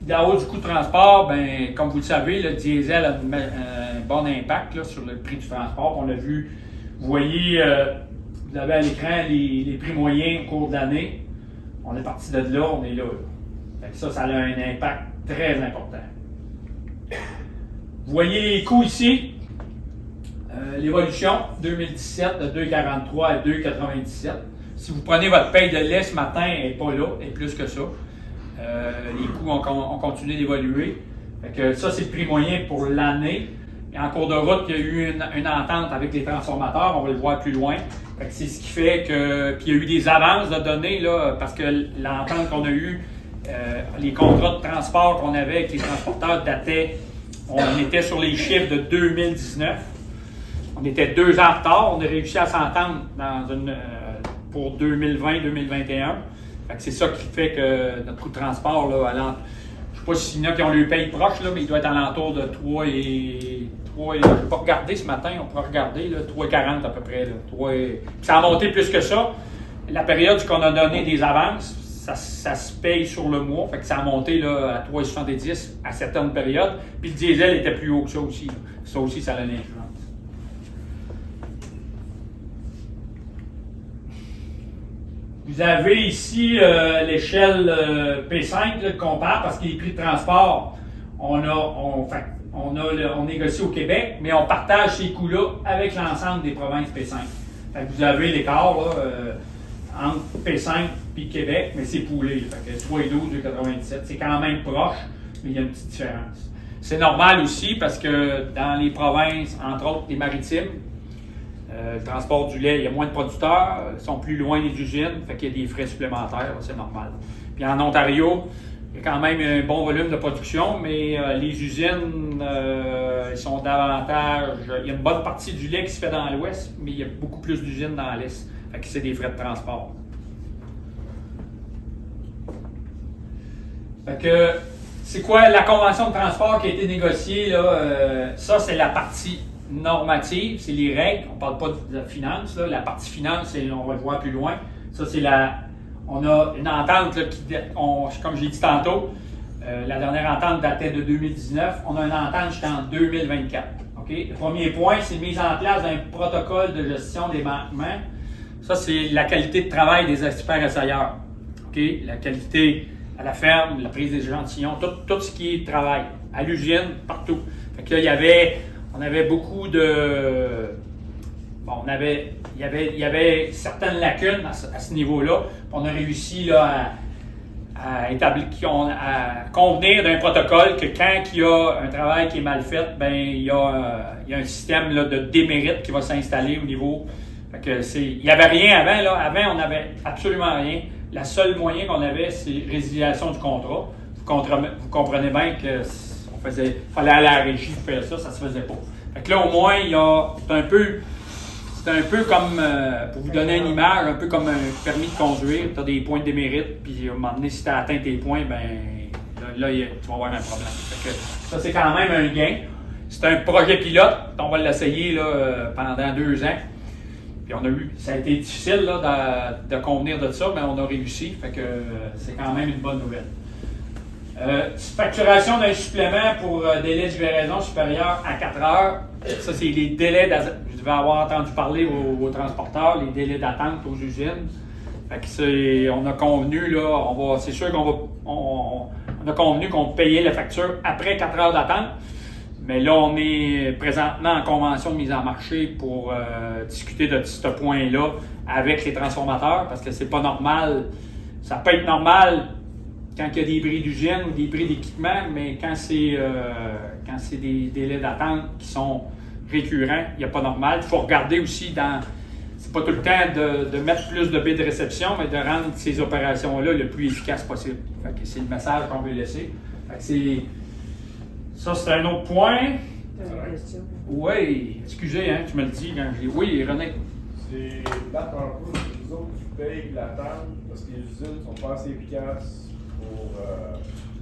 de la hausse du coût de transport, ben, comme vous le savez, le diesel a un bon impact là, sur le prix du transport. On l'a vu, vous voyez, vous avez à l'écran les prix moyens au cours de l'année. On est parti de là, on est là. Fait que ça a un impact très important. Vous voyez les coûts ici, l'évolution 2017 de 2,43 à 2,97. Si vous prenez votre paye de lait ce matin, elle n'est pas là, elle est plus que ça. Les coûts ont continué d'évoluer. Fait que ça, c'est le prix moyen pour l'année. Et en cours de route, il y a eu une entente avec les transformateurs, on va le voir plus loin. Fait que c'est ce qui fait que. Puis il y a eu des avances de données, là, parce que l'entente qu'on a eue, les contrats de transport qu'on avait avec les transporteurs dataient. On était sur les chiffres de 2019. On était 2 ans en retard. On a réussi à s'entendre pour 2020-2021. C'est ça qui fait que notre coût de transport, là, je ne sais pas s'il y en a qui ont le paye proche, là, mais il doit être alentour de 3 et je ne vais pas regarder ce matin, on pourra regarder, 3,40 à peu près. Là, puis ça a monté plus que ça. La période qu'on a donné des avances, ça se paye sur le mois, fait que ça a monté là, à 3,70 à certaines périodes. Puis le diesel était plus haut que ça aussi. Là. Ça aussi, ça a une influence. Vous avez ici l'échelle P5 là, qu'on parle parce que les prix de transport, on négocie au Québec, mais on partage ces coûts-là avec l'ensemble des provinces P5. Fait que vous avez l'écart entre P5 et Québec, mais c'est poulé. Fait que 3,12 2,97. C'est quand même proche, mais il y a une petite différence. C'est normal aussi parce que dans les provinces, entre autres les maritimes, le transport du lait, il y a moins de producteurs, ils sont plus loin des usines, fait qu'il y a des frais supplémentaires, c'est normal. Puis en Ontario, il y a quand même un bon volume de production, mais les usines, ils sont davantage. Il y a une bonne partie du lait qui se fait dans l'ouest, mais il y a beaucoup plus d'usines dans l'est. Fait que c'est des frais de transport. Fait que c'est quoi la convention de transport qui a été négociée là? Ça, c'est la partie normative, c'est les règles. On ne parle pas de finance. Là. La partie finance, on va le voir plus loin. Ça, c'est on a une entente là, comme j'ai dit tantôt. La dernière entente datait de 2019. On a une entente jusqu'en 2024. Okay? Le premier point, c'est mise en place d'un protocole de gestion des manquements. Ça, c'est la qualité de travail des experts essayeurs. Okay? La qualité à la ferme, la prise des échantillons, tout ce qui est travail. À l'usine, partout. Fait que là, on avait beaucoup de... Bon, il y avait certaines lacunes à ce niveau-là. On a réussi là, à convenir d'un protocole que quand il y a un travail qui est mal fait, ben il y a un système là, de démérite qui va s'installer au niveau. Fait que il n'y avait rien avant. Là. Avant, on n'avait absolument rien. Le seul moyen qu'on avait, c'est résiliation du contrat. Vous comprenez bien que fallait aller à la régie pour faire ça, ça se faisait pas. Fait que là, au moins, c'est un peu comme, pour vous donner une image, un peu comme un permis de conduire. Tu as des points de démérite, puis à un moment donné, si tu as atteint tes points, ben là tu vas avoir un problème. Fait que ça, c'est quand même un gain. C'est un projet pilote. On va l'essayer là, pendant 2 ans. Puis ça a été difficile là, de convenir de ça, mais on a réussi. Fait que c'est quand même une bonne nouvelle. Facturation d'un supplément pour délai de livraison supérieur à 4 heures. Ça, c'est les délais vous devez avoir entendu parler aux transporteurs, les délais d'attente aux usines. Fait que on a convenu, là, c'est sûr on a convenu qu'on payait la facture après 4 heures d'attente. Mais là, on est présentement en convention de mise en marché pour discuter de ce point-là avec les transformateurs, parce que c'est pas normal. Ça peut être normal quand il y a des bris d'usine ou des bris d'équipement, mais quand c'est des délais d'attente qui sont récurrents, il n'y a pas normal. Il faut regarder aussi c'est pas tout le temps de mettre plus de baies de réception, mais de rendre ces opérations-là le plus efficaces possible. Fait que c'est le message qu'on veut laisser. Fait que ça, c'est un autre point. T'as une question? Oui, excusez, hein, tu me le dis quand j'ai. Oui, René. C'est battre un peu les autres qui payent l'attente parce que les usines sont pas assez efficaces ou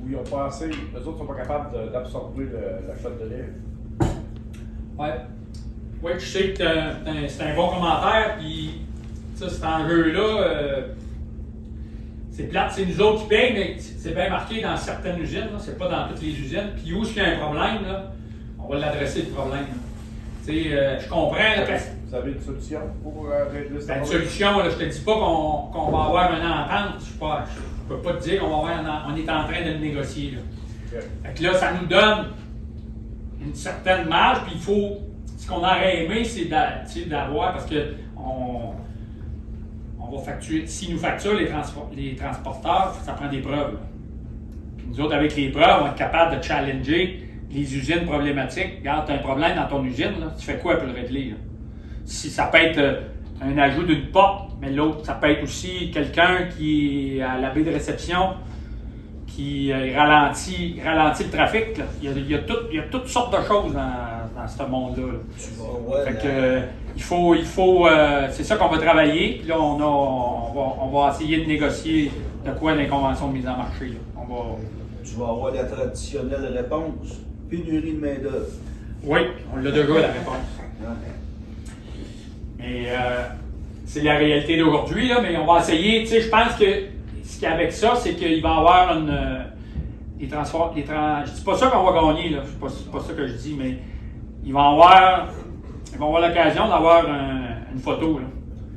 ils ont pas assez. Les autres sont pas capables d'absorber l'achat de lait. Ouais. Oui, je sais que c'est un bon commentaire, puis ça, cet enjeu-là, c'est plate, c'est nous autres qui payent, mais c'est bien marqué dans certaines usines, c'est pas dans toutes les usines. Puis où est-ce qu'il y a un problème, là, on va l'adresser le problème. Je comprends. Là, vous avez une solution pour régler ça? Une solution, là, je te dis pas qu'on va avoir une entente, je peux pas te dire qu'on va on est en train de le négocier. Là. Okay. Fait que là, ça nous donne une certaine marge, puis il faut. Ce qu'on aurait aimé, c'est d'avoir, parce que on va facturer, s'ils nous facturent les transporteurs, ça prend des preuves. Puis nous autres, avec les preuves, on va être capable de challenger les usines problématiques. Regarde, tu as un problème dans ton usine, là, tu fais quoi pour le régler? Là? Si ça peut être un ajout d'une porte, mais l'autre, ça peut être aussi quelqu'un qui est à la baie de réception, qui ralentit le trafic. Là. Il y a toutes sortes de choses dans ce monde-là. Là. Fait que, il faut c'est ça qu'on va travailler. Puis là, on va essayer de négocier de quoi les conventions de mise en marché. Là. Tu vas avoir la traditionnelle réponse, pénurie de main-d'œuvre. Oui, on l'a déjà la réponse. Mais c'est la réalité d'aujourd'hui, là, mais on va essayer. Je pense que ce qu'il y a avec ça, c'est qu'il va y avoir des transports. Je dis pas ça qu'on va gagner, là. C'est pas ça que je dis, mais ils vont avoir l'occasion d'avoir une photo. Là.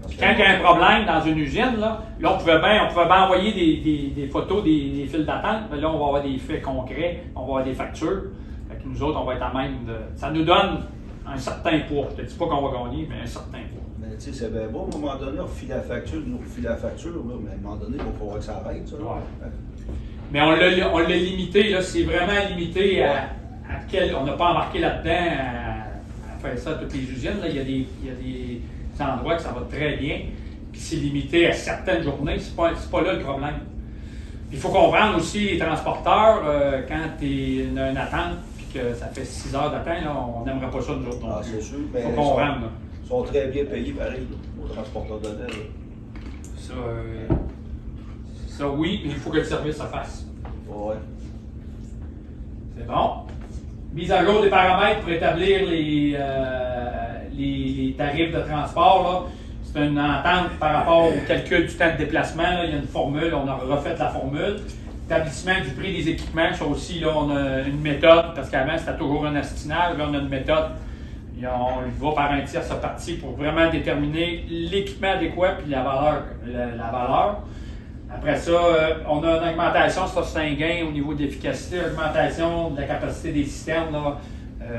Puis quand il y a un problème dans une usine, là on pouvait bien envoyer des photos des files d'attente, mais là, on va avoir des faits concrets, on va avoir des factures. Fait que nous autres, on va être à même de. Ça nous donne un certain poids. Je ne te dis pas qu'on va gagner, mais un certain poids. Mais tu sais, c'est bien beau, à un moment donné, on refile la facture, là, mais à un moment donné, il va falloir que ça arrête, ça. Ouais. Mais on l'a limité, là, c'est vraiment limité à quel. On n'a pas embarqué là-dedans à faire ça à toutes les usines. Là. Il y a des endroits que ça va très bien, puis c'est limité à certaines journées, c'est pas là le problème. Il faut comprendre aussi les transporteurs, quand tu es une attente, puis que ça fait 6 heures d'attente, on n'aimerait pas ça nous autres. Ah, c'est sûr, mais il faut comprendre. Ils sont très bien payés, pareil, là, aux transporteurs de lait. Ça, oui, mais il faut que le service se fasse. Ouais. C'est bon. Mise à jour des paramètres pour établir les tarifs de transport. Là. C'est une entente par rapport au calcul du temps de déplacement. Là. Il y a une formule, on a refait la formule. établissement du prix des équipements, ça aussi, là, on a une méthode, parce qu'avant, c'était toujours un astinage. Là, on a une méthode. Et on va par un tierce partie pour vraiment déterminer l'équipement adéquat puis la valeur. Après ça, on a une augmentation, ça c'est un gain au niveau de l'efficacité, augmentation de la capacité des citernes là,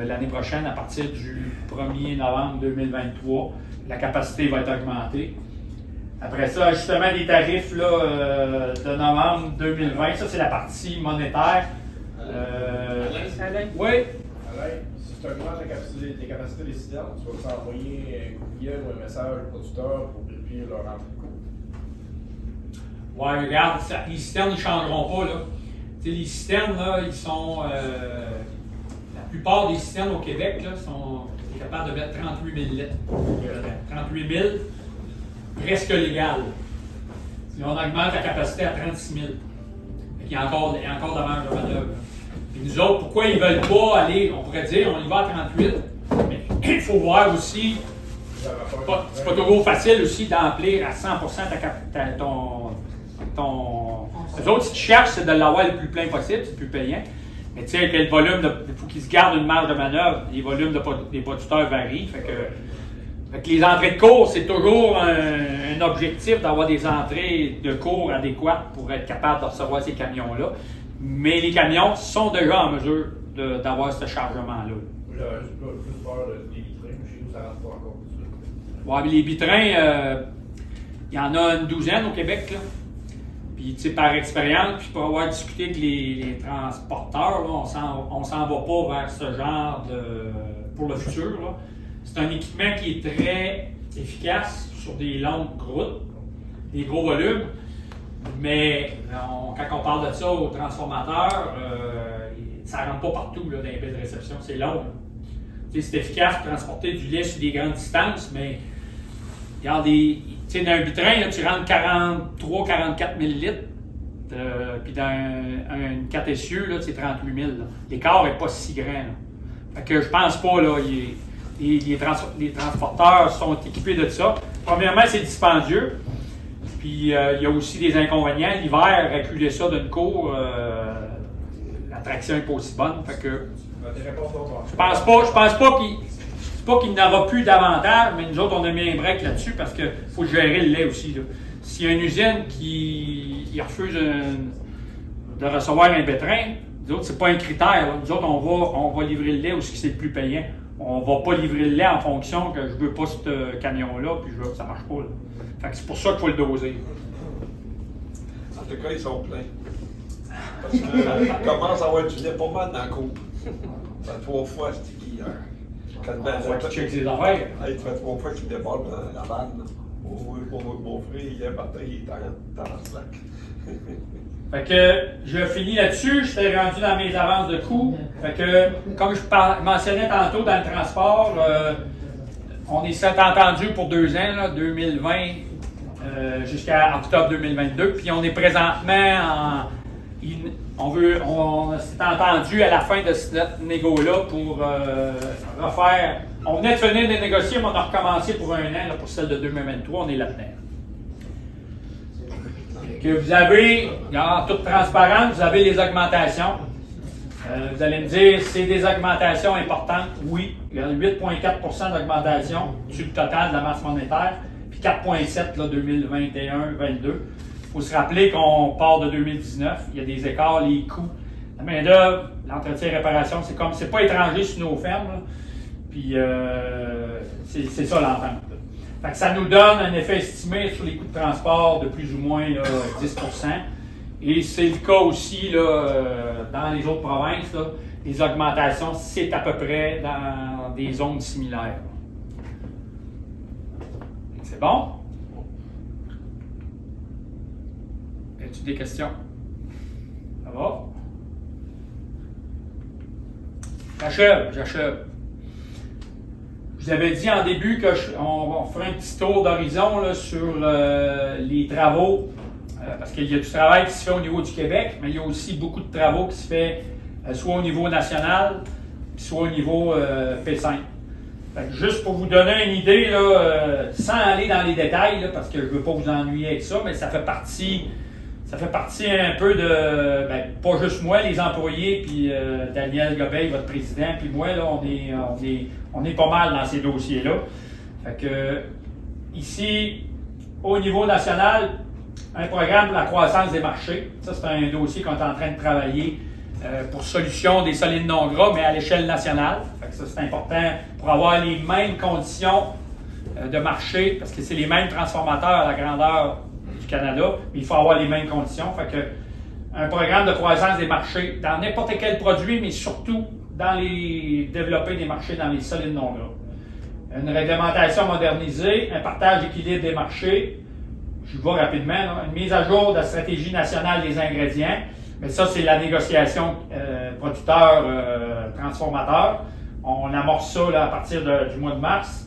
l'année prochaine à partir du 1er novembre 2023. La capacité va être augmentée. Après ça, ajustement des tarifs là, de novembre 2020, ça c'est la partie monétaire. Alain? Oui. Alain, si tu augmentes les capacités des citernes, tu vas t'envoyer un courriel ou un message au producteur pour vérifier leur entrée de coût. Ouais, regarde, les citernes, ils ne changeront pas, là. T'sais, les citernes, là, ils sont... la plupart des citernes au Québec, là, sont capables de mettre 38 000 litres. 38 000, presque légal. Si on augmente la capacité à 36 000. Il y a encore de marge de manœuvre. Et nous autres, pourquoi ils ne veulent pas aller, on pourrait dire, on y va à 38, mais il faut voir aussi, c'est pas toujours facile aussi d'emplir à 100% les autres, si tu cherches, c'est de l'avoir le plus plein possible, c'est le plus payant. Mais tu sais, quel volume, il faut qu'ils se gardent une marge de manœuvre. Les volumes des producteurs varient. Fait que les entrées de cours, c'est toujours un objectif d'avoir des entrées de cours adéquates pour être capable de recevoir ces camions-là. Mais les camions sont déjà en mesure d'avoir ce chargement-là. J'ai juste plus peur des vitrines. Chez nous, ça ne rentre pas encore. Ouais, mais les vitrins, il y en a une douzaine au Québec, là. Puis, tu sais, par expérience, puis pour avoir discuté avec les transporteurs, là, on s'en va pas vers ce genre pour le futur, là. C'est un équipement qui est très efficace sur des longues routes, des gros volumes, mais quand on parle de ça aux transformateurs, ça ne rentre pas partout là, dans les baies de réception, c'est long. C'est efficace pour transporter du lait sur des grandes distances, mais regarde, dans un vitrain, là, tu rentres 43-44 000 litres, puis dans une 4 essieux, c'est 38 000. Là. L'écart n'est pas si grand. Là. Fait que je pense pas, là, les transporteurs sont équipés de ça. Premièrement, c'est dispendieux. Puis il y a aussi des inconvénients. L'hiver, reculer ça d'une cour, la traction n'est pas aussi bonne. Fait que je pense pas qu'il n'aura plus d'avantage, mais nous autres, on a mis un break là-dessus parce qu'il faut gérer le lait aussi. S'il y a une usine qui refuse de recevoir un bétrin, nous autres, c'est pas un critère. Là. Nous autres, on va livrer le lait où c'est le plus payant. On va pas livrer le lait en fonction que je veux pas ce camion-là, puis ça marche pas. Là. Fait que c'est pour ça qu'il faut le doser. En tout cas, ils sont pleins. Parce que commence à avoir du lait pas mal dans la cour. Ça fait 3 fois, c'était hier. Faut que tu checkes ses affaires. Il fait 3 fois qu'il déborde la vanne. Mon frère, hier matin, il est dans la slack. Fait que je finis là-dessus, je t'ai rendu dans mes avances de coûts. Fait que, comme je mentionnais tantôt dans le transport, on s'est entendu pour 2 ans, là, 2020 jusqu'à octobre 2022. Puis on est présentement on s'est entendu à la fin de cette négo-là pour refaire. On venait de finir de négocier, mais on a recommencé pour 1 an, là, pour celle de 2023, on est là-dedans. Que vous avez, en toute transparence, vous avez les augmentations. Vous allez me dire, c'est des augmentations importantes. Oui, il y a 8,4 d'augmentation sur le total de la masse monétaire, puis 4,7 2021-22. Il faut se rappeler qu'on part de 2019, il y a des écarts, les coûts. La main-d'œuvre, l'entretien et réparation, c'est pas étranger sur nos fermes. Là. Puis c'est ça l'entente. Fait que ça nous donne un effet estimé sur les coûts de transport de plus ou moins là, 10 %. Et c'est le cas aussi là, dans les autres provinces. Là, les augmentations, c'est à peu près dans des zones similaires. C'est bon? As-tu des questions? Ça va? J'achève. Je vous avais dit en début qu'on ferait un petit tour d'horizon là, sur les travaux, parce qu'il y a du travail qui se fait au niveau du Québec, mais il y a aussi beaucoup de travaux qui se fait soit au niveau national, soit au niveau P5. Fait que juste pour vous donner une idée, là, sans aller dans les détails, là, parce que je ne veux pas vous ennuyer avec ça, mais ça fait partie Ça fait partie un peu de, pas juste moi, les employés, puis Daniel Gobeil, votre président, puis moi, là, on est pas mal dans ces dossiers-là. Fait que, ici, au niveau national, un programme pour la croissance des marchés. Ça, c'est un dossier qu'on est en train de travailler pour solution des solides non gras, mais à l'échelle nationale. Fait que ça, c'est important pour avoir les mêmes conditions de marché, parce que c'est les mêmes transformateurs à la grandeur du Canada, mais il faut avoir les mêmes conditions. Fait que un programme de croissance des marchés dans n'importe quel produit, mais surtout dans les développer des marchés dans les solides non gras. Une réglementation modernisée, un partage d'équilibre des marchés. Je vais rapidement, là, une mise à jour de la stratégie nationale des ingrédients. Mais ça, c'est la négociation producteur-transformateur. On amorce ça là, à partir du mois de mars.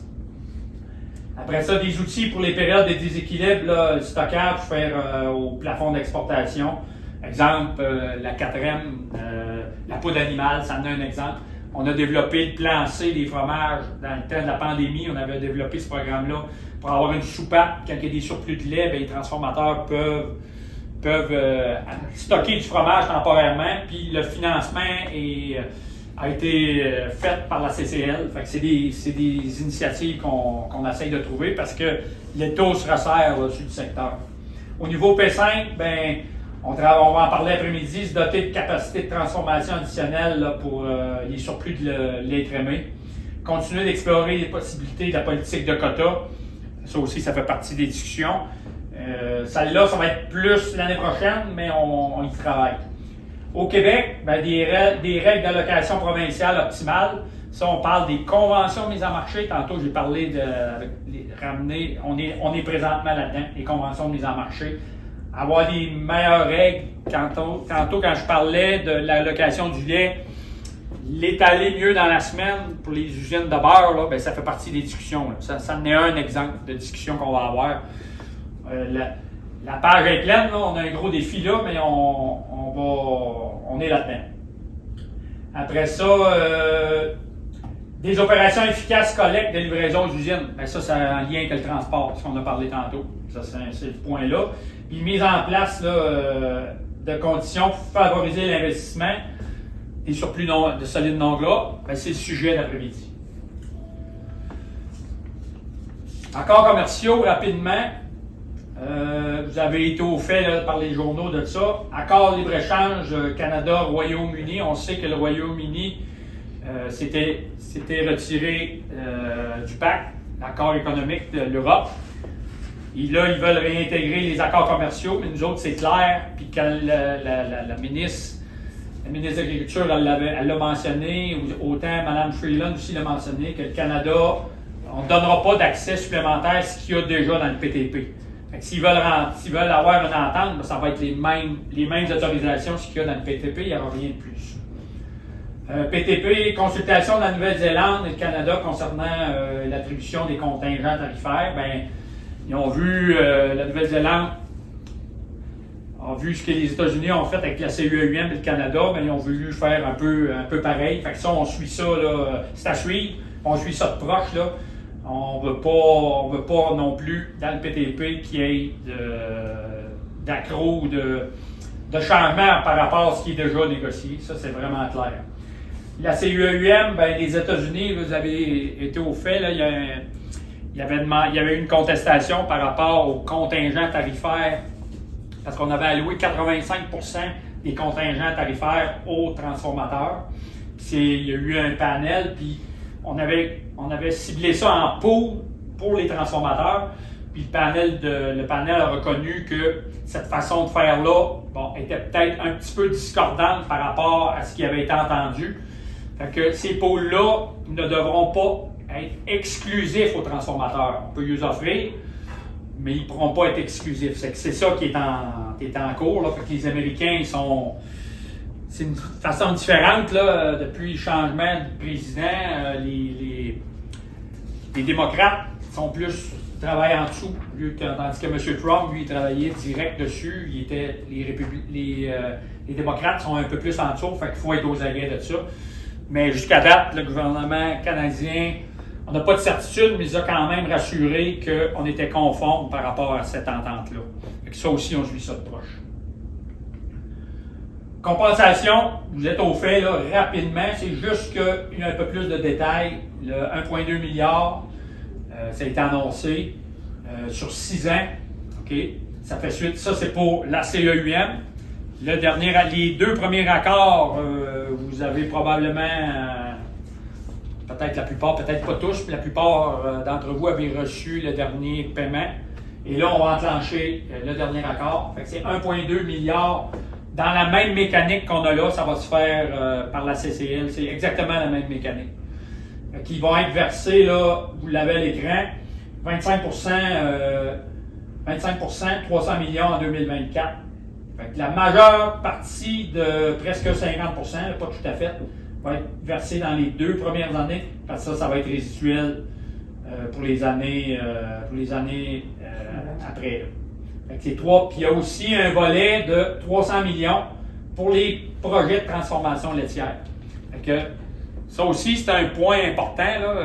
Après ça, des outils pour les périodes de déséquilibre, là, le stockage, faire au plafond d'exportation. Exemple, la 4M, la poudre animale, ça en a un exemple. On a développé le plan C des fromages dans le temps de la pandémie. On avait développé ce programme-là pour avoir une soupape. Quand il y a des surplus de lait, les transformateurs peuvent stocker du fromage temporairement. Puis le financement a été fait par la CCL. Fait que c'est des initiatives qu'on essaye de trouver parce que les taux se resserrent là, sur le secteur. Au niveau P5, on va en parler après-midi, se doter de capacités de transformation additionnelles là, pour les surplus de lait crémé. Continuer d'explorer les possibilités de la politique de quotas. Ça aussi, ça fait partie des discussions. Celle-là, ça va être plus l'année prochaine, mais on y travaille. Au Québec, des règles d'allocation provinciale optimales. Ça, on parle des conventions mises en marché. Tantôt, j'ai parlé de ramener. On est présentement là-dedans, les conventions mises en marché. Avoir des meilleures règles. Tantôt, quand je parlais de l'allocation du lait, l'étaler mieux dans la semaine pour les usines de beurre, là, ça fait partie des discussions. Là. Ça en est un exemple de discussion qu'on va avoir. La page est pleine, là. On a un gros défi là, mais on est là-dedans. Après ça, des opérations efficaces, collecte de livraison aux usines. Ça a un lien avec le transport, ce qu'on a parlé tantôt. Ça, c'est le point-là. Puis mise en place là, de conditions pour favoriser l'investissement des surplus de solides non gras, c'est le sujet d'après-midi. Accords commerciaux, rapidement. Vous avez été au fait là, par les journaux de ça. Accord libre-échange Canada-Royaume-Uni. On sait que le Royaume-Uni s'était retiré du pacte, l'accord économique de l'Europe. Et là, ils veulent réintégrer les accords commerciaux, mais nous autres, c'est clair. Puis quand la ministre de l'Agriculture, elle l'a mentionné, autant Mme Freeland aussi l'a mentionné, que le Canada, on ne donnera pas d'accès supplémentaire à ce qu'il y a déjà dans le PTP. S'ils veulent avoir une entente, ça va être les mêmes autorisations qu'il y a dans le PTP, il n'y aura rien de plus. PTP, consultation de la Nouvelle-Zélande et le Canada concernant l'attribution des contingents tarifaires, ils ont vu, la Nouvelle-Zélande a vu ce que les États-Unis ont fait avec la CUEUM et le Canada, ils ont voulu faire un peu pareil. Fait que ça, on suit ça, là, c'est à suivre, on suit ça de proche, là. On veut pas non plus, dans le PTP, qu'il y ait d'accro ou de changement par rapport à ce qui est déjà négocié. Ça, c'est vraiment clair. La CUEUM, les États-Unis, vous avez été au fait, là, il y avait une contestation par rapport aux contingents tarifaires, parce qu'on avait alloué 85% des contingents tarifaires aux transformateurs. Il y a eu un panel, puis on avait ciblé ça en pour les transformateurs, puis le panel a reconnu que cette façon de faire-là était peut-être un petit peu discordante par rapport à ce qui avait été entendu. Fait que ces pôles-là ne devront pas être exclusifs aux transformateurs. On peut les offrir, mais ils ne pourront pas être exclusifs. C'est ça qui est en cours. Là. Fait que les Américains, c'est une façon différente là, depuis le changement de président. Les démocrates sont plus travaillent en dessous, tandis que M. Trump, lui, il travaillait direct dessus. Les démocrates sont un peu plus en dessous, fait qu'il faut être aux aguets de ça. Mais jusqu'à date, le gouvernement canadien, on n'a pas de certitude, mais il a quand même rassuré qu'on était conforme par rapport à cette entente-là. Fait que ça aussi, on suit ça de proche. Compensation, vous êtes au fait là, rapidement, c'est juste qu'il y a un peu plus de détails. Le 1,2 milliard, ça a été annoncé sur 6 ans. OK? Ça fait suite, ça c'est pour la CEUM. Les 2 premiers accords, vous avez probablement, peut-être la plupart, peut-être pas tous, mais la plupart d'entre vous avez reçu le dernier paiement. Et là, on va enclencher le dernier accord. Fait que c'est 1,2 milliard. Dans la même mécanique qu'on a là, ça va se faire par la CCL. C'est exactement la même mécanique. Qui vont être versés, là, vous l'avez à l'écran, 25 300 millions en 2024. Fait que la majeure partie de presque 50%, pas tout à fait, va être versée dans les 2 premières années, parce que ça va être résiduel pour les années, après. Fait que c'est 3. Puis il y a aussi un volet de 300 millions pour les projets de transformation laitière. Fait que ça aussi, c'est un point important. Là,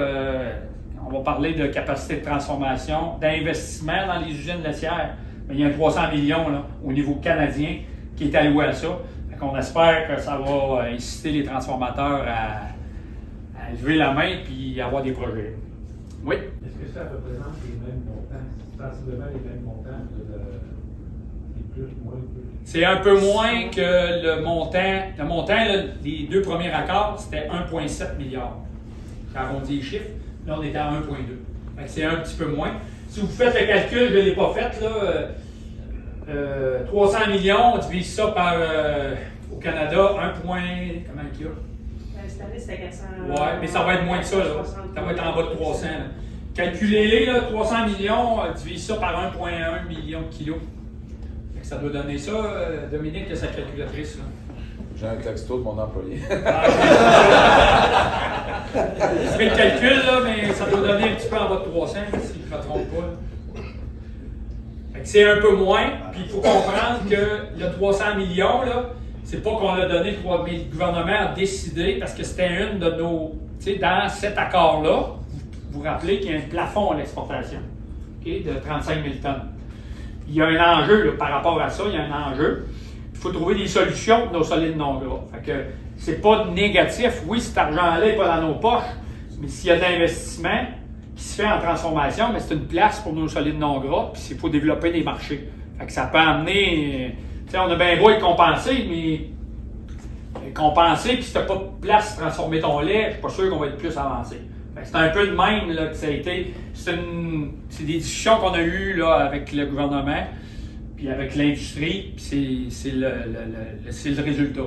on va parler de capacité de transformation, d'investissement dans les usines laitières. Mais il y a un 300 millions là, au niveau canadien qui est alloué à ça. Fait qu'on espère que ça va inciter les transformateurs à lever la main et avoir des projets. Oui? Est-ce que ça représente les mêmes montants, sensiblement les mêmes montants plus, moins, plus? C'est un peu moins que le montant. Le montant, là, les 2 premiers accords, c'était 1,7 milliard. J'ai arrondi les chiffres. Là, on était à 1,2. Fait que c'est un petit peu moins. Si vous faites le calcul, je ne l'ai pas fait, là, 300 millions, on divise ça par, au Canada, 1 point, comment il y a? Cette année, c'était 400. Ouais, mais ça va être moins que ça, là. Ça va être en bas de 300. Là. Calculez-les, là, 300 millions, divise ça par 1,1 million de kilos. Fait que ça doit donner ça, Dominique, sa calculatrice. Là. J'ai un texto de mon employé. Je fais le calcul, là, mais ça doit donner un petit peu en bas de 300, si je ne me trompe pas. Fait que c'est un peu moins, puis il faut comprendre que le 300 millions, là, c'est pas qu'on l'a donné, mais le gouvernement a décidé, parce que c'était une de nos. Tu sais, dans cet accord-là, vous vous rappelez qu'il y a un plafond à l'exportation, okay, de 35 000 tonnes. Il y a un enjeu là, par rapport à ça, il y a un enjeu. Il faut trouver des solutions pour nos solides non gras. Fait que c'est pas négatif. Oui, cet argent-là n'est pas dans nos poches, mais s'il y a de l'investissement qui se fait en transformation, mais c'est une place pour nos solides non gras, puis il faut développer des marchés. Fait que ça peut amener. Tu sais, on a bien beau être compensé, mais compenser, puis si tu n'as pas de place pour transformer ton lait, je suis pas sûr qu'on va être plus avancé. Fait que c'est un peu de même là, que ça a été. C'est des discussions qu'on a eues là, avec le gouvernement, puis avec l'industrie, puis c'est le résultat.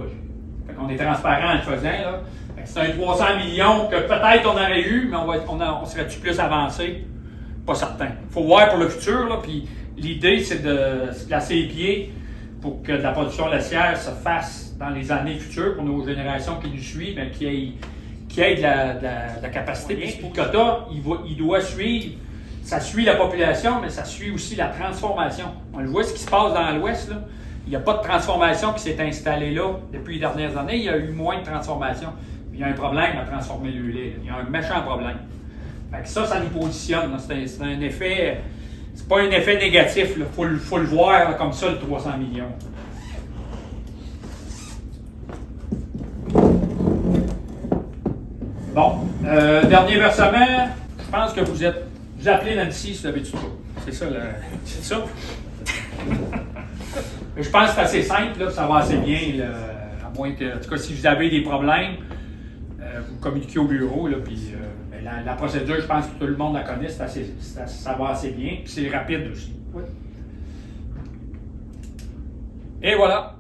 Fait qu'on est transparent en le faisant. Là. Fait que c'est un 300 millions que peut-être on aurait eu, mais on serait-tu plus avancé? Pas certain. Il faut voir pour le futur, là, puis l'idée, c'est de se placer les pieds pour que la production laitière se fasse dans les années futures, pour nos générations qui nous suivent, bien, qu'il y ait de la capacité. Puis le quota, il doit suivre, ça suit la population, mais ça suit aussi la transformation. On le voit ce qui se passe dans l'Ouest, là. Il n'y a pas de transformation qui s'est installée là depuis les dernières années. Il y a eu moins de transformation. Il y a un problème à transformer le lait. Il y a un méchant problème. Fait que ça nous positionne. C'est un effet. C'est pas un effet négatif. Il faut le voir là, comme ça, le 300 millions. Bon. Dernier versement. Je pense que vous appelez Nancy si vous avez du tout. C'est ça. C'est ça. Je pense que c'est assez simple, là, ça va assez bien, là, à moins que, en tout cas, si vous avez des problèmes, vous communiquez au bureau, là, puis la procédure, je pense que tout le monde la connaît, ça va assez bien, puis c'est rapide aussi. Oui. Et voilà.